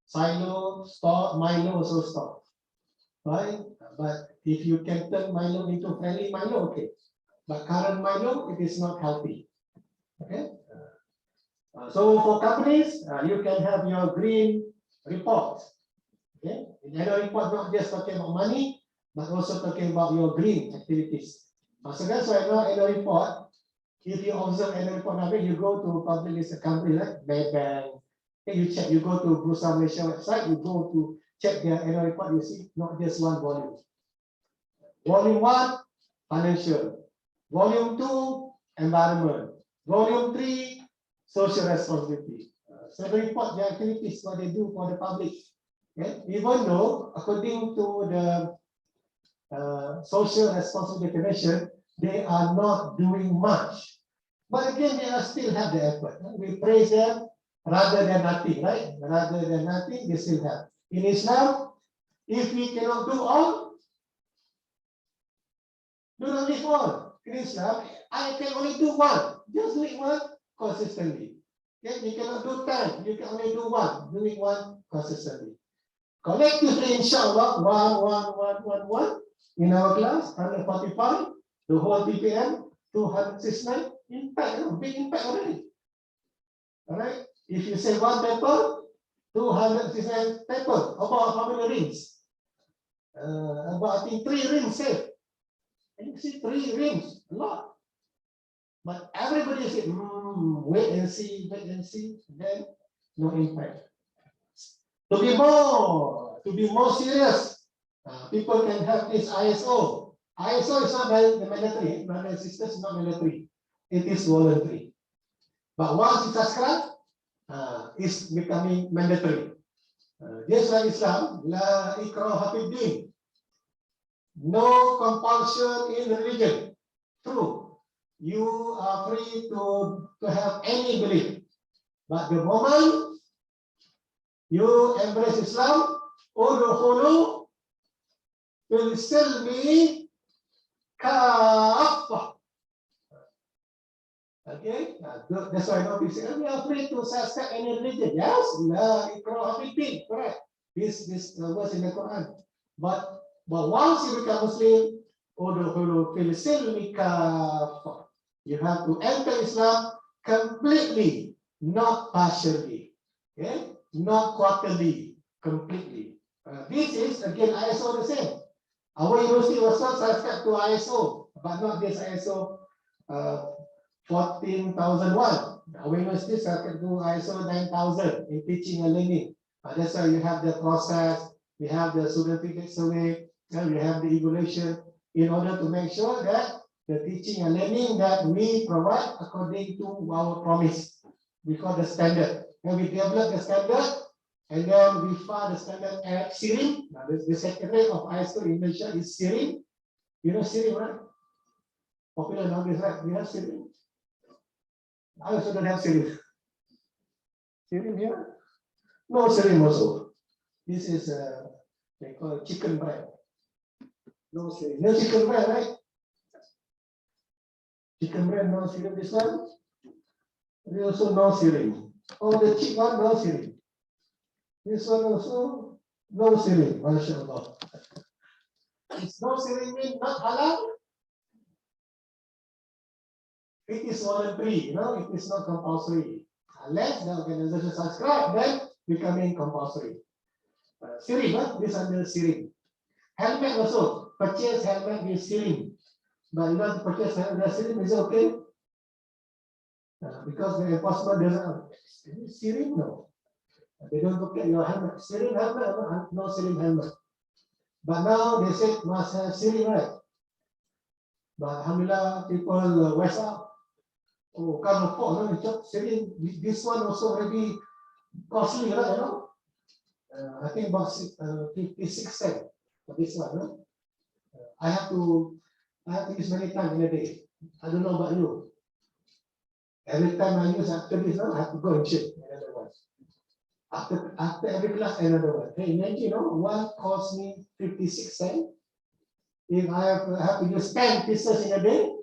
Silo, stop, Milo also stop. Right? But if you can turn Milo into friendly Milo, okay. But current Milo, it is not healthy. Okay. So for companies, you can have your green report. Okay. In annual report, not just talking about money, but also talking about your green activities. So that's why now annual report, if you observe annual report, now you go to public listed company like Maybank, okay, you check, you go to Bursa Malaysia website, you go to check their annual report, you see not just one volume. Volume 1, financial. Volume 2, environment. Volume 3, social responsibility. So they report their activities, what they do for the public. Okay? Even though, according to the social responsibility definition, they are not doing much. But again, they are still have the effort. We praise them rather than nothing, right? Rather than nothing, they still have. In Islam, if we cannot do all, do not live all. In Islam, I can only do one. Just do it one consistently. Okay? You cannot do 10. You can only do one. Do it one consistently. Collectively, inshallah, one. In our class, 145, the whole PPM, 269, impact, big impact already. All right. If you say one paper, 269 paper, about how many rings? About I think 3 rings saved. And you see 3 rings, a lot. But everybody said, wait and see, then no impact. To be more serious, people can have this ISO. ISO is not mandatory, brother and sisters, it's not mandatory. It is voluntary. But once you subscribe, it's becoming mandatory. Just like Islam, la ikraha fid din. No compulsion in religion. True. You are free to have any belief. But the moment you embrace Islam, udkhulu fil silmi kaffah. Okay, that's why nobody say we are free to subscribe any religion. Yes, la ikraha fid din. Correct. This verse in the Quran. But once you become Muslim, udkhulu fil silmi kaffah. You have to enter Islam completely, not partially. Okay, not quarterly, completely. This is again ISO the same. Our university was not subscribed to ISO, but not this ISO 14001. Our university subscribed to ISO 9000 in teaching and learning. That's why you have the process, we have the student feedback survey, and we have the evaluation in order to make sure that the teaching and learning that we provide according to our promise. We call the standard. And we develop the standard, and then we file the standard at SIRIM. Now, the secretary of ISO in Malaysia is SIRIM. You know SIRIM, right? Popular nowadays, right? We have SIRIM. I also don't have SIRIM. SIRIM here? No SIRIM also. This is they call it chicken bread. No SIRIM. No chicken bread, right? Chicken bread, no SIRIM. This one? We also no SIRIM. Oh, the cheap one, no SIRIM. This one also, no SIRIM. MashaAllah. It's no SIRIM mean not halal. It is voluntary, it is not compulsory. Unless the organization subscribe, then becoming compulsory. SIRIM, this under SIRIM. Helmet also, purchase helmet with SIRIM. But you want to purchase helmet with SIRIM, is it okay? Because the enforcement doesn't. SIRIM, no. They don't look at your helmet. SIRIM helmet, no SIRIM helmet. But now they say must have SIRIM, right? But alhamdulillah, people west out. Oh, can't afford, no, SIRIM. This one also already costly, right? I think about 56 cents for this one. No? I have to use many times in a day. I don't know about you. Every time I use after this, I have to go and check another one. After every class, another one. Hey, imagine, one costs me 56 cents. If I have to use 10 pieces in a day,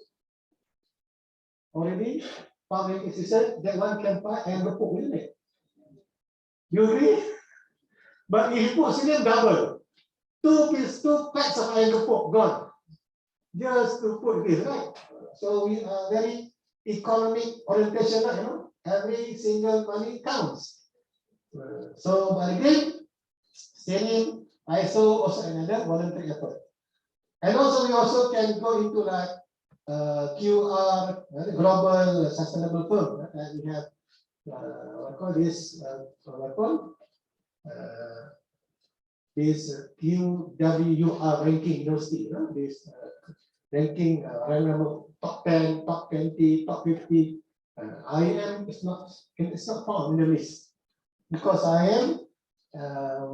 already, public exercise, that one can buy and report, isn't it? You agree? But if you put SIRIM double, 2 packs of iron report gone. Just to put this, right? So we are very economic orientation, every single money counts. So, but again, SIRIM, ISO also another voluntary effort. And also, we also can go into like QR, global sustainable firm. And we have what call this? What call? this QWUR ranking university, this ranking rank number top 10, top 20, top 50. IM is not, it's not found in the list because IM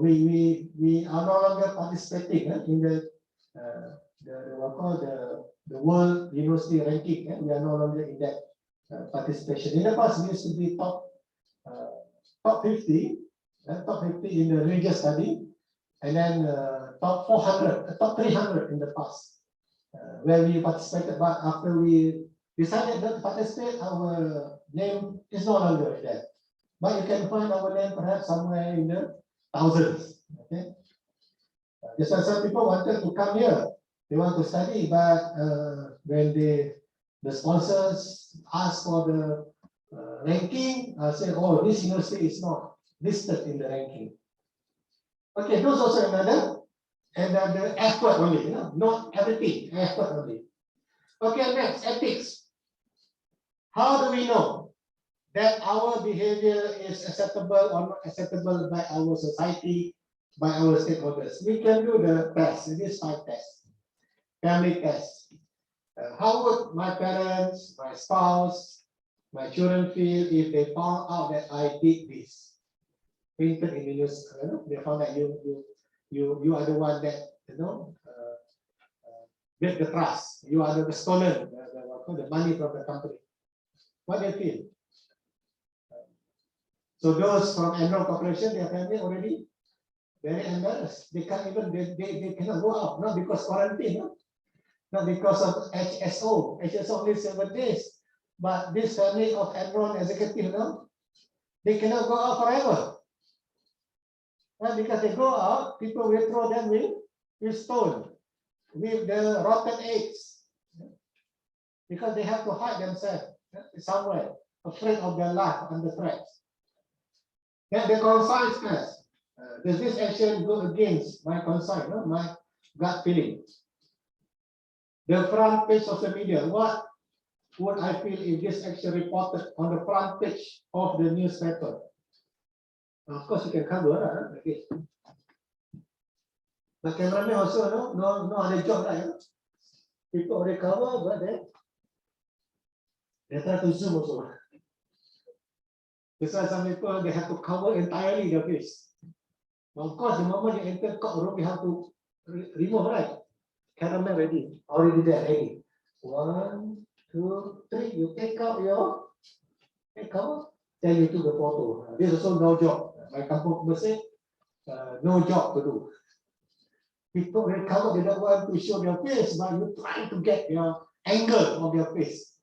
we are no longer participating in what called the world university ranking. We are no longer in that participation. In the past, we used to be top 50, top 50 in the religious study, and then top 400, top 300 in the past, where we participated. But after we decided not to participate, our name is no longer there. But you can find our name perhaps somewhere in the thousands. Okay. Just as some people wanted to come here, they want to study, but when the sponsors ask for the ranking, I say, oh, this university is not listed in the ranking. Okay, those also another effort only, not everything, effort only. Okay, next, ethics. How do we know that our behavior is acceptable or not acceptable by our society, by our stakeholders? We can do the test. It is 5 tests. Family test. How would my parents, my spouse, my children feel if they found out that I did this? Printed in the news, they found that you are the one that get the trust. You are the stolen the money from the company. What do you feel? So those from Enron Corporation, their family already very embarrassed. They can't even they cannot go out, not because quarantine, not because of HSO. HSO only 7 days. But this family of Enron executive, they cannot go out forever. And because they go out, people will throw them with stone, with the rotten eggs, because they have to hide themselves somewhere, afraid of their life under threat. Then the conscience test. Does this action go against my conscience, my gut feeling? The front page of the media. What would I feel if this action reported on the front page of the newspaper? Of course, you can cover, okay. But cameraman also no other job, right? People already cover, but they try to zoom also. That's why some people they have to cover entirely their face. Of course, the moment you enter courtroom, you have to remove, right? Cameraman ready, already there, ready. 1, 2, 3. You take out your cover, then you took the photo. This is also no job. My kampung people say, no job to do. People will cover, they don't want to show their face, but you try to get your angle of your face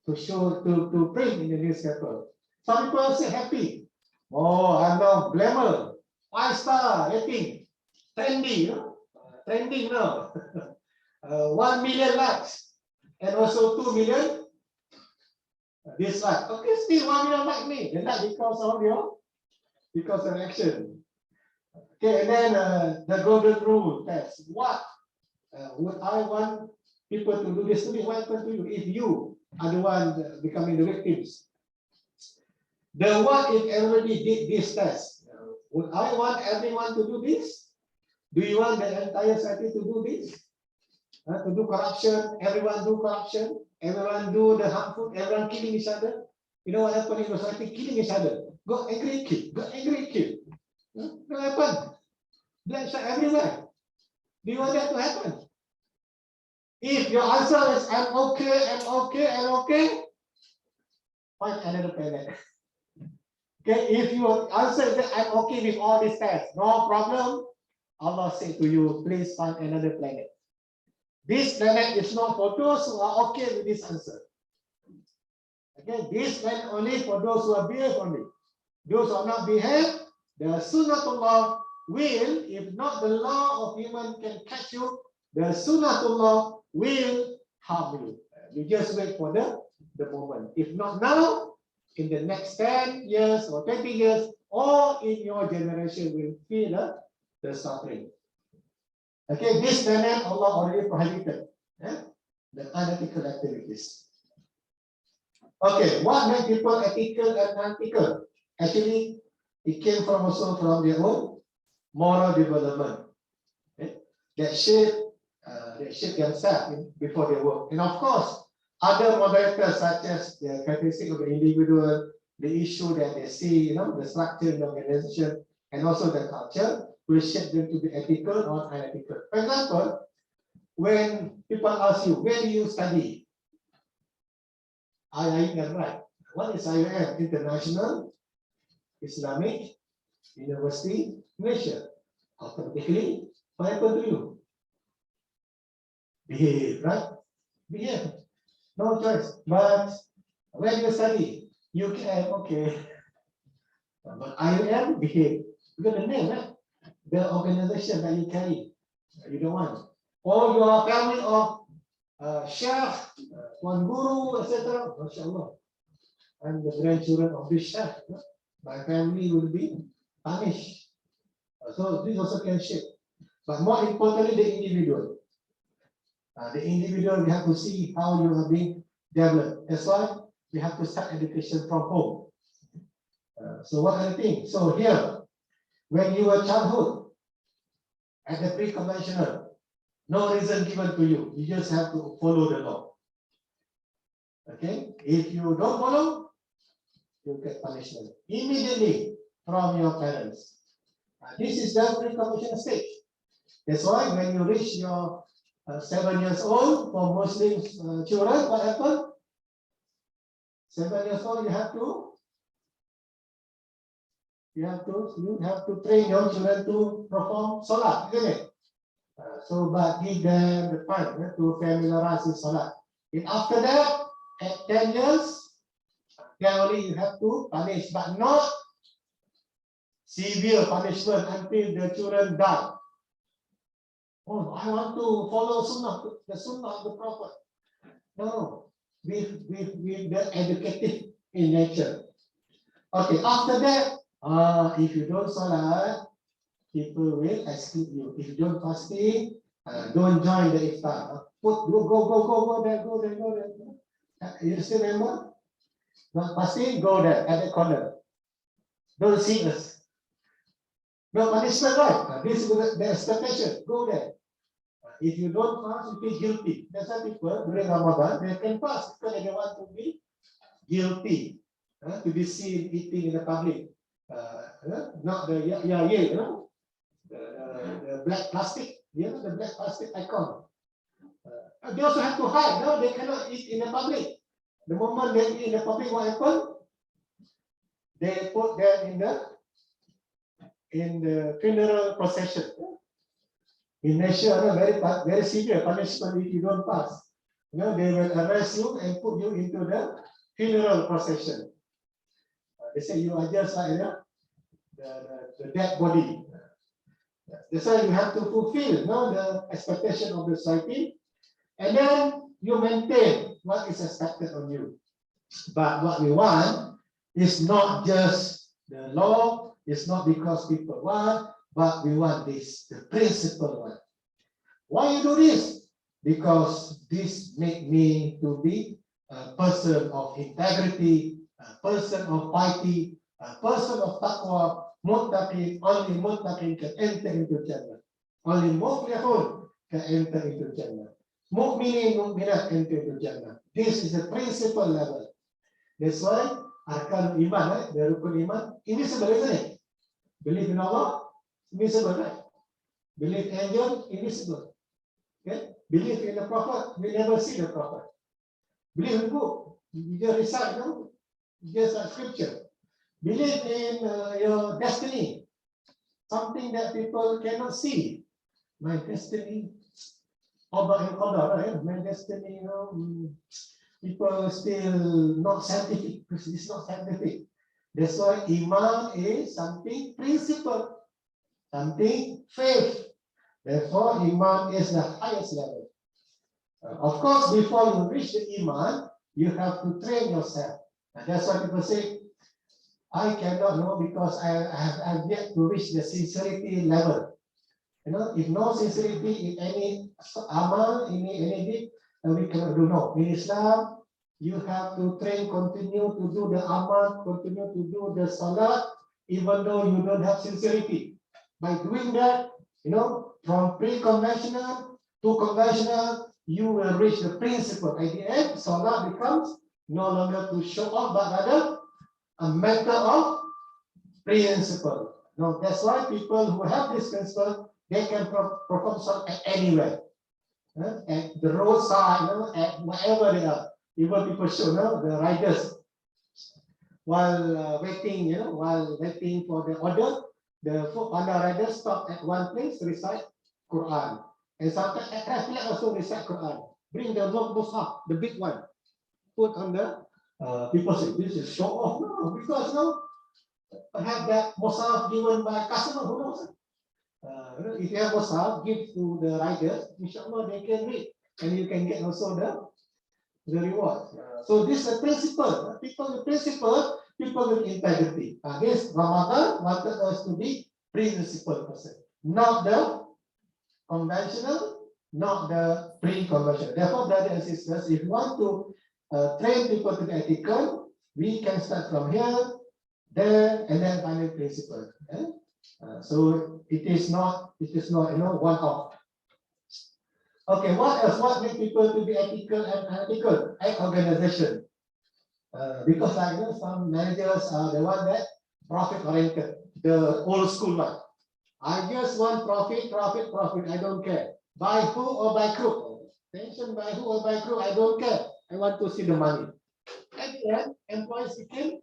to show, to print in the newspaper. Some people are say happy. Oh, I'm now glamour, 5-star rating, trendy, trending now. 1 million likes, and also 2 million dislike. Okay, still 1 million like me. They like because of action. Okay, and then the golden rule test. What would I want people to do this to me? What happened to you if you are the one becoming the victims? The what if everybody did this test? Would I want everyone to do this? Do you want the entire society to do this? To do corruption, everyone do corruption, everyone do the harmful, everyone killing each other. You know what happened in the society? Killing each other. Go angry, kill. Go angry, kill. What happened? Bloodshed everywhere. Do you want that to happen? If your answer is I'm okay, I'm okay, I'm okay, find another planet. Okay, if your answer is that I'm okay with all these tests, no problem, Allah say to you, please find another planet. This planet is not for those who are okay with this answer. Okay, this planet only for those who are behave only. Those who are not behave, the Sunnatullah will, if not the law of human can catch you, the Sunnatullah will harm you. You just wait for the moment. If not now, in the next 10 years or 20 years, or in your generation will feel the suffering. Okay, this planet Allah already prohibited the unethical activities. Okay, what makes people ethical and unethical? Actually, it came from also from their own moral development. Okay? That shape themselves before they work. And of course, other moderators such as the characteristic of the individual, the issue that they see, the structure in the organization, and also the culture will shape them to be ethical or unethical. For example, when people ask you, where do you study? IIM, right? What is IIM? International Islamic University Malaysia. Automatically, what happened to you? Behave, right? Behave. No choice. But where do you study? UKM, okay. But IIM, behave. Because the name, right? The organization that you carry, you don't want. Or your family of chef, one guru, etc. MashaAllah. I'm the grandchildren of this chef. My family will be punished. So this also can shape. But more importantly, the individual. The individual, we have to see how you are being developed. That's why we have to start education from home. So what are the things? So here, when you were childhood, at the pre-conventional, no reason given to you. You just have to follow the law. Okay? If you don't follow, you get punishment immediately from your parents. This is the pre-conventional stage. That's why when you reach your 7 years old, for Muslim children, what happened? 7 years old, you have to train your children to perform salat, isn't it? So, but give them the time to familiarize with salat. And after that, at 10 years, then only you have to punish, but not severe punishment until the children die. Oh, I want to follow sunnah, the sunnah of the Prophet. No, with the educative in nature. Okay, after that, if you don't salat, people will exclude you. If you don't fasting, don't join the iftar. Go there. You still remember? Not fasting, go there at the corner. Don't see us. No punishment, right? This is the expectation. Go there. If you don't fast, you feel guilty. That's why people during Ramadan they can fast because they don't want to be guilty, to be seen eating in the public. Not the the black plastic, the black plastic icon. They also have to hide. No, they cannot eat in the public. The moment they eat in the public, what happens? They put them in the funeral procession. In Malaysia, very severe punishment if you don't pass. They will arrest you and put you into the funeral procession. They say you are just like the dead body. That's why you have to fulfill the expectation of the society, and then you maintain what is expected of you. But what we want is not just the law, it's not because people want, but we want this, the principle one. Why you do this? Because this make me to be a person of integrity, a person of piety, a person of taqwa. Muttaqin, only muttaqin can enter into Jannah. Only muflihun can enter into Jannah. Mu'minin, mu'minat enter into Jannah. This is the principal level. That's why arkan iman, the rukun iman, invisible, isn't it? Believe in Allah, invisible, right? Believe in angel, invisible. Okay? Believe in the Prophet, we never see the Prophet. Believe in the book, you just recite, just like scripture. Believe in your destiny, something that people cannot see. My destiny, right? My destiny, people still not scientific, because it's not scientific. That's why iman is something principle, something faith. Therefore, iman is the highest level. Of course, before you reach the iman, you have to train yourself. And that's why people say, I cannot know because I have yet to reach the sincerity level. If no sincerity in any amal, in any deed, we cannot do no. In Islam, you have to train, continue to do the amal, continue to do the salat, even though you don't have sincerity. By doing that, from pre-conventional to conventional, you will reach the principle. At the end, Salah becomes no longer to show off, but rather a matter of principle. That's why people who have this principle, they can perform Salah anywhere. At the roadside, at wherever they are. Even people show the riders while waiting, while waiting for the order, the Honda riders stop at one place, recite Quran, and sometimes at traffic also recite Quran. Bring the Mus'haf, the big one, put on the. People say this is show off, no, because perhaps that Mus'haf given by customer, who knows? If you have Mus'haf, give to the riders, inshallah they can read, and you can get also the reward. So this is a principle. People with principle, people with integrity. This Ramadan wanted us to be principled person, not the conventional, not the pre-conventional. Therefore, brothers and sisters, if you want to train people to be ethical, we can start from here, there, and then final principle. So it is not one off. Okay, what else? What makes people to be ethical and unethical? Organization. Because some managers are the one that profit oriented, the old school one. I just want profit. I don't care. By who or by crook? Pension by who or by crook? I don't care. I want to see the money. And then employees became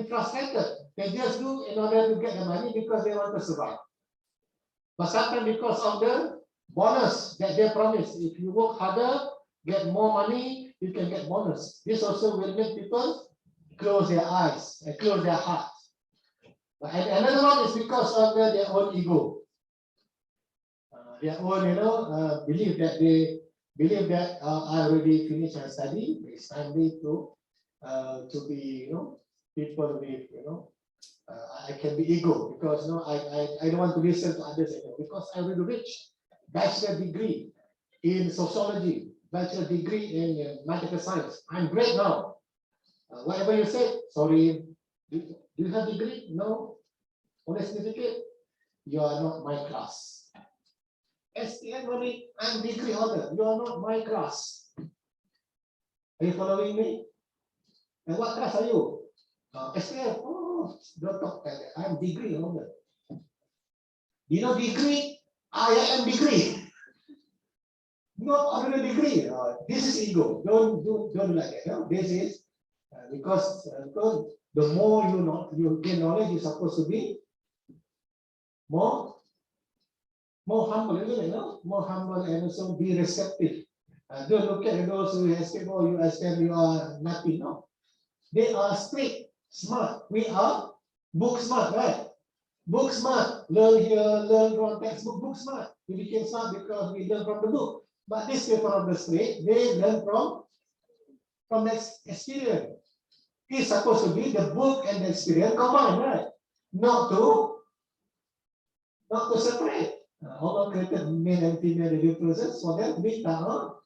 frustrated. They just do in order to get the money because they want to survive. But sometimes because of the bonus that they promise, if you work harder, get more money, you can get bonus. This also will make people close their eyes and close their hearts. And another one is because of their own ego. Their own, believe that I already finished my study. It's time to be, people with, I can be ego because I don't want to listen to others anymore because I will reach bachelor degree in sociology, bachelor degree in mathematical science. I'm great now. Whatever you say, sorry, do you have degree? No. Only certificate? You are not my class. STM only, I'm degree holder. You are not my class. Are you following me? And what class are you? STM. Oh, don't talk like that. I'm degree holder. Degree? I am degree. Not ordinary degree. This is ego. Don't like it. This is because the more you gain knowledge, you're supposed to be more humble, isn't it? More humble and also be receptive. Don't look at those who escape or you escape, you are nothing. No, they are straight, smart. We are book smart, right? Book smart. Learn here, learn from textbook. Book smart. We became smart because we learn from the book. But these people on the street, they learn from experience. It's supposed to be the book and the experience combined, right? Not to separate. Allah created male and female living persons for them to be powerful.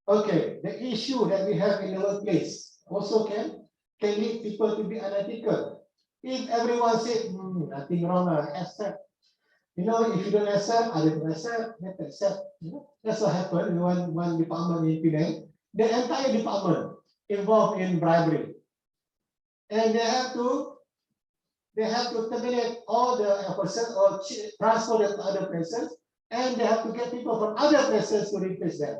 Okay, the issue that we have in the workplace also can lead people to be unethical. If everyone said, nothing wrong, accept. If you don't accept, I don't accept, let accept. That's what happened in one department in Penang. The entire department involved in bribery. And they have to terminate all the person or transfer them to other places, and they have to get people from other places to replace them.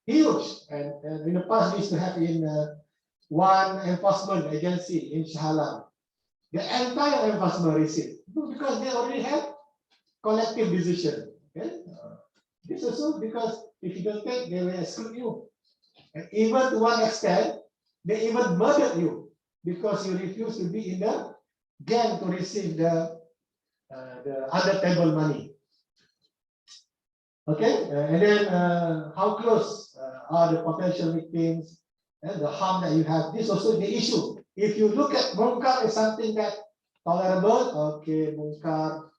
Huge. And in the past, we used to have in one enforcement agency in Shah. The entire enforcement received because they already have collective decision. Okay? This also because if you don't take, they will exclude you. And even to one extent, they even murdered you because you refuse to be in the gang to receive the under table money. Okay, and then how close are the potential victims and the harm that you have? This also the issue. If you look at munkar as something that tolerable, okay, munkar,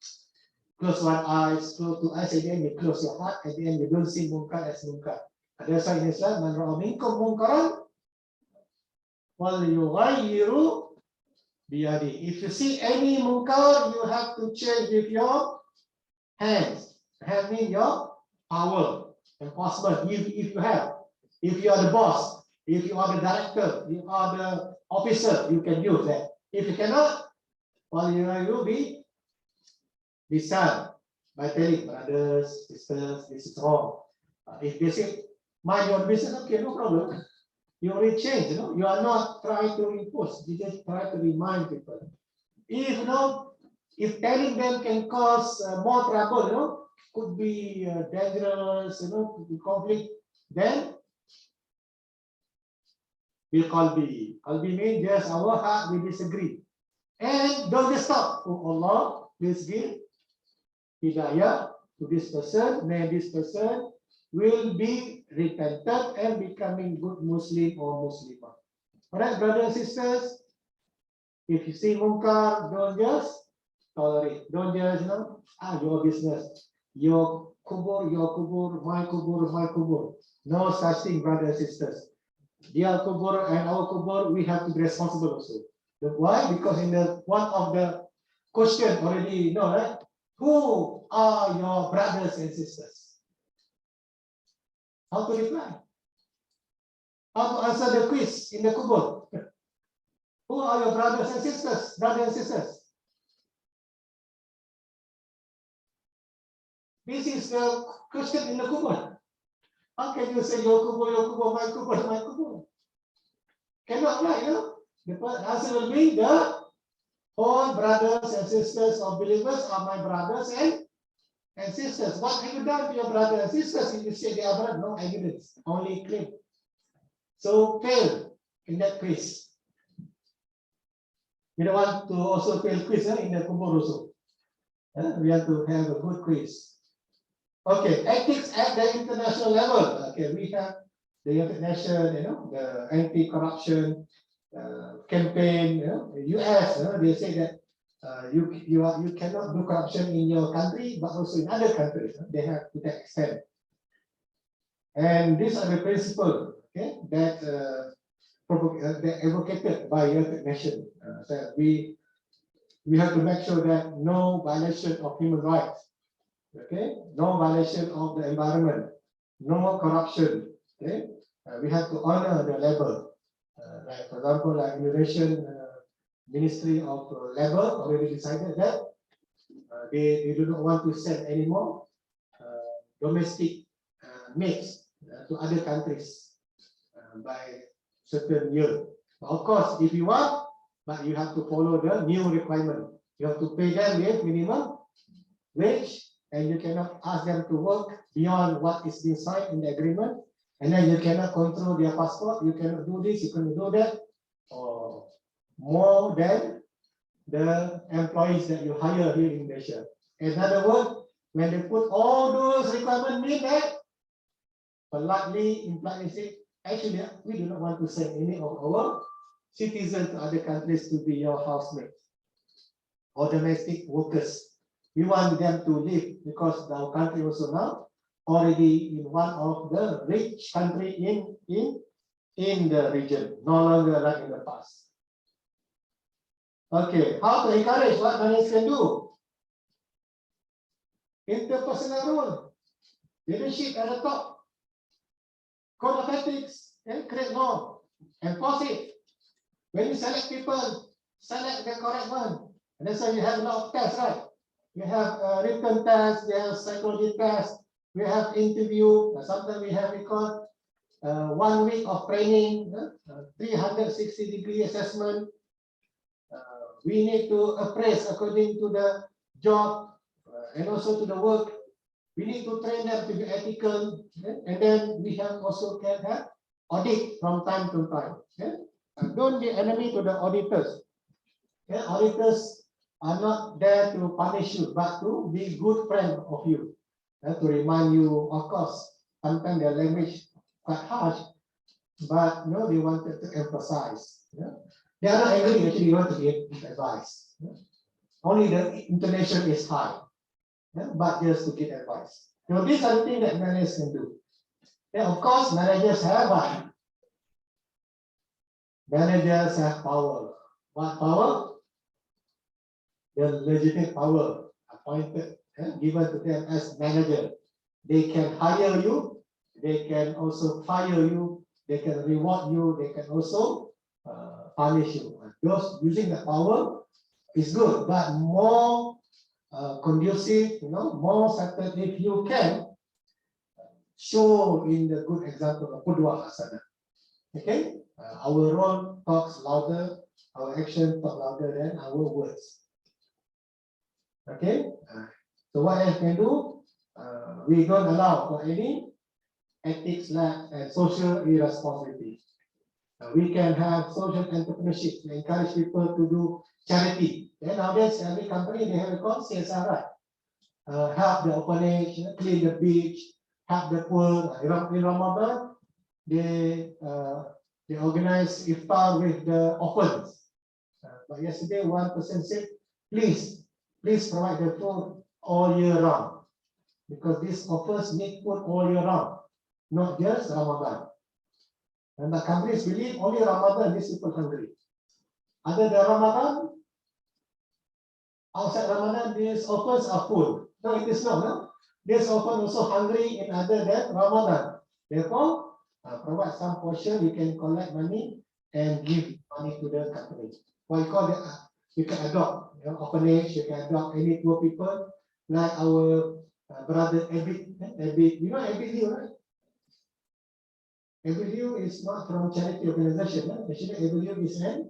close one eyes, close two eyes, at the end you close your heart, at the end you don't see munkar as munkar. That's why in Islam, man ra'a minkum munkaran wal yughayyiru biyadi. If you see any munkar, you have to change with your hands. Hand means your power, enforcement. If you have, if you are the boss, if you are the director, you are the officer, you can use that. If you cannot, well, you will be disarmed by telling brothers, sisters, this is wrong. If they say, mind your business, okay, no problem. You only change, you are not trying to impose, you just try to remind people. If if telling them can cause more trouble, could be dangerous, could be conflict, then we'll qalbi. Qalbi means just our heart we disagree. And don't just stop. Oh Allah, please give hidayah to this person. May this person will be repentant and becoming good Muslim or Muslimah. Alright, brothers and sisters, if you see munkar, don't just tolerate. Don't just, your business. Your kubur, my kubur, my kubur. No such thing, brothers and sisters. Their kubur and our kubur, we have to be responsible also. Why? Because in the one of the question already know, right? Who are your brothers and sisters? How to reply? How to answer the quiz in the kubur? Who are your brothers and sisters? Brothers and sisters. This is the question in the kubur. How can you say your kubur, my kubur, my kubur? Cannot, right? The answer will be the all brothers and sisters of believers are my brothers and sisters. What have you done to your brothers and sisters? If you say they are brothers, no evidence, only claim. So fail in that quiz. We don't want to also fail quiz in the kubur also. We have to have a good quiz. Okay, ethics at the international level. Okay, we have the United Nations, the anti-corruption campaign. US, they say that you cannot do corruption in your country, but also in other countries. They have to that extent. And these are the principles, okay, that advocated by United Nations. That we have to make sure that no violation of human rights. Okay, no violation of the environment, no corruption. Okay, we have to honor the labor. Like for example, like Indonesian Ministry of Labor already decided that they do not want to send anymore domestic maids to other countries by certain year. Of course, if you want, but you have to follow the new requirement. You have to pay them with minimum wage. And you cannot ask them to work beyond what is being signed in the agreement. And then you cannot control their passport. You cannot do this, you cannot do that. Or more than the employees that you hire here in Malaysia. In other words, when they put all those requirements mean that, politely, impliedly, actually, we do not want to send any of our citizens to other countries to be your housemates or domestic workers. We want them to live because our country also now already in one of the rich country in the region, no longer like in the past. Okay, how to encourage what managers can do? Interpersonal rule, leadership at the top, code of ethics, and create law, enforce it. When you select people, select the correct one. And that's why you have a lot of tests, right? We have written tests, we have psychology tests, we have interview. Sometimes we have 1 week of training, 360-degree assessment. We need to appraise according to the job and also to the work. We need to train them to be ethical, and then we have also can have audit from time to time. Don't be enemy to the auditors. Auditors are not there to punish you, but to be good friend of you, to remind you. Of course, sometimes their language quite harsh, but they wanted to emphasize. They are not angry, actually want to give advice. Only the intonation is high, but just to give advice. These are the things that managers can do. Of course, managers have Managers have power. What power? The legitimate power appointed, given to them as manager. They can hire you, they can also fire you, they can reward you, they can also punish you. Those using the power is good, but more conducive, more certain if you can show in the good example of Qudwa Hasana. Okay? Our role talks louder, our action talk louder than our words. Okay? So what I can do, we don't allow for any ethics lapse and social irresponsibility. We can have social entrepreneurship to encourage people to do charity. Then nowadays, every company they have a called CSR, right? Help the orphanage, clean the beach, help the poor. In Ramadan, they organize iftar with the orphans. But yesterday, one person said, please provide the food all year round, because these orphans need food all year round, not just Ramadan. And the companies believe only Ramadan these people hungry. Other than Ramadan, outside Ramadan, these orphans are full. No, it is not. No? These orphans also hungry in other than Ramadan. Therefore, provide some portion, you can collect money and give money to the company. What you call it, you can adopt, orphanage, you can adopt any poor people, like our brother Abid. You know Abid, right? Abid is not from charity organization. Actually, Abid is an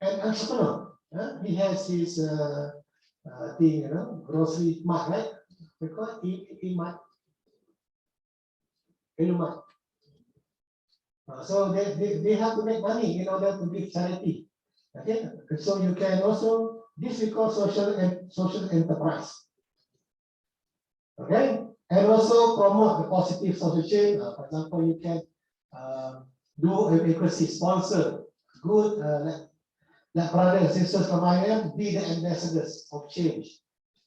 entrepreneur. He has his thing, grocery mart, right? Because E-Mart. So they have to make money in order to give charity. Okay, so you can also, this we call social enterprise. Okay, and also promote the positive social change. For example, you can do advocacy, sponsor good, like brothers and sisters from IM, be the ambassadors of change.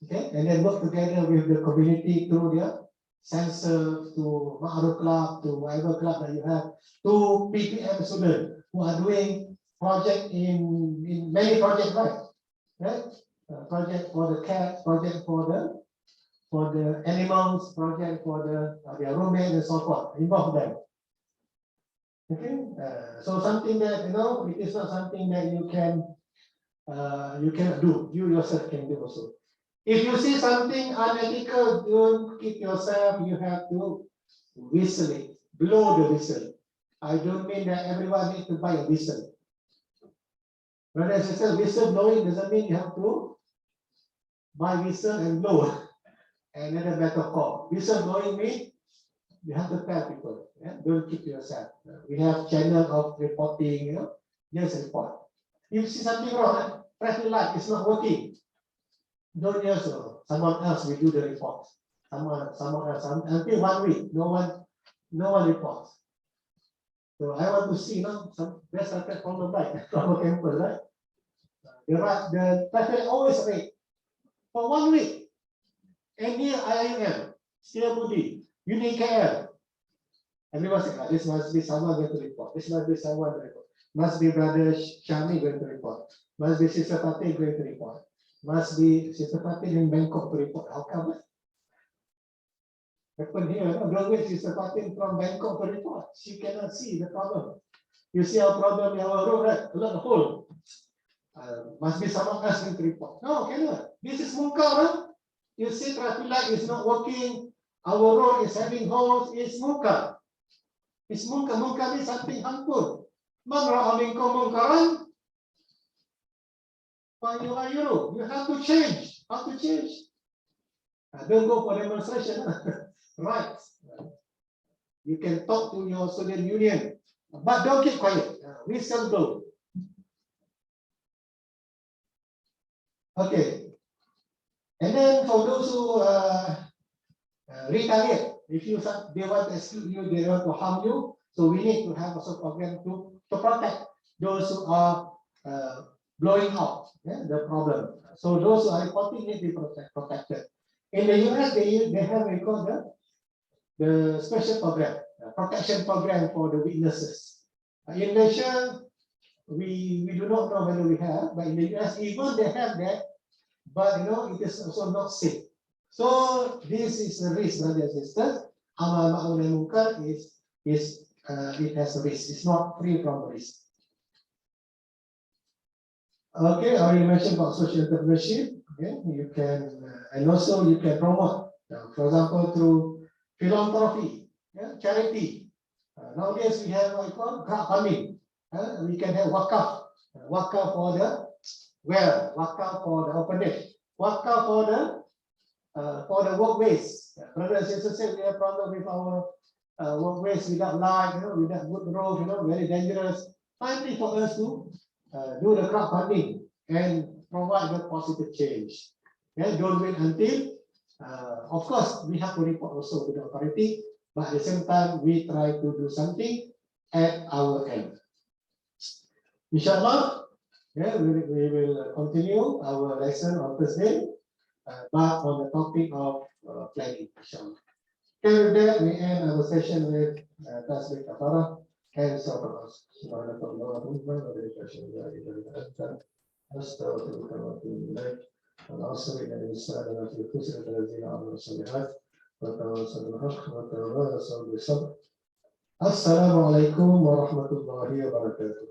Okay, and then work together with the community through their sensor, to Ma'aruf Club, to whatever club that you have, to PPM students who are doing project in many projects, right? Project for the cats, project for the animals, project for their roommates and so forth. Involve them. Okay, so something that it is not something that you cannot do. You yourself can do also. If you see something unethical, don't keep yourself. You have to whistle it, blow the whistle. I don't mean that everyone needs to buy a whistle. Brothers and sisters, whistle blowing doesn't mean you have to buy whistle and blow. Another metaphor. Whistle blowing means you have to tell people. Don't keep yourself. We have channel of reporting. Just report. If you see something wrong, traffic light is not working. Don't just someone else will do the report. Someone else. Until 1 week, no one reports. So I want to see some best started from the back, from the campus, right? The traffic always red for 1 week. And near IIM, Setiabudi, Uni KL. Everyone said, this must be someone going to report. This must be someone going to report. Must be brother Shami going to report. Must be Sister Fatih going to report. Must be Sister Fatih in Bangkok to report. How come? Happen here, don't wait Sister Fatih from Bangkok to report. She cannot see the problem. You see our problem in our road, right? A lot of hole. Must be someone else going to report. No, cannot. This is munkar. Huh? You see traffic light is not working. Our road is having holes. It's munkar. It's munkar. Munkar is something harmful. Man ra'a minkum munkaran falyughayyirhu. You have to change. How to change? Don't go for demonstration. Right. You can talk to your student union, but don't keep quiet. Whistle blow. Okay. And then for those who retaliate, if they want to exclude you, they want to harm you, so we need to have also program to protect those who are blowing out the problem. So those who are reporting need to be protected. In the US, they have a called the special program, protection program for the witnesses. In Malaysia, we do not know whether we have, but in the US, even they have that, but it is also not safe. So this is the risk, brothers and sisters. Amal ma'ruf nahi munkar is it has a risk. It's not free from risk. Okay, I already mentioned about social entrepreneurship. Okay, you can and also you can promote, for example, through philanthropy, charity. Nowadays we have what you call crowdfunding. We can have wakaf for the well, wakaf for the orphanage, wakaf for the workways. Brothers and sisters, we have problem with our workways without light, without good road, very dangerous. Finally, for us to do the crowdfunding and provide the positive change. Don't wait until, of course, we have to report also to the authority, but at the same time, we try to do something at our end. Inshallah, we will continue our lesson on Thursday, but on the topic of planning. Inshallah. Okay, with that, we end our session with Tasbih Kafarah and Sabrah. Subhanallah, Assalamualaikum warahmatullahi wabarakatuh.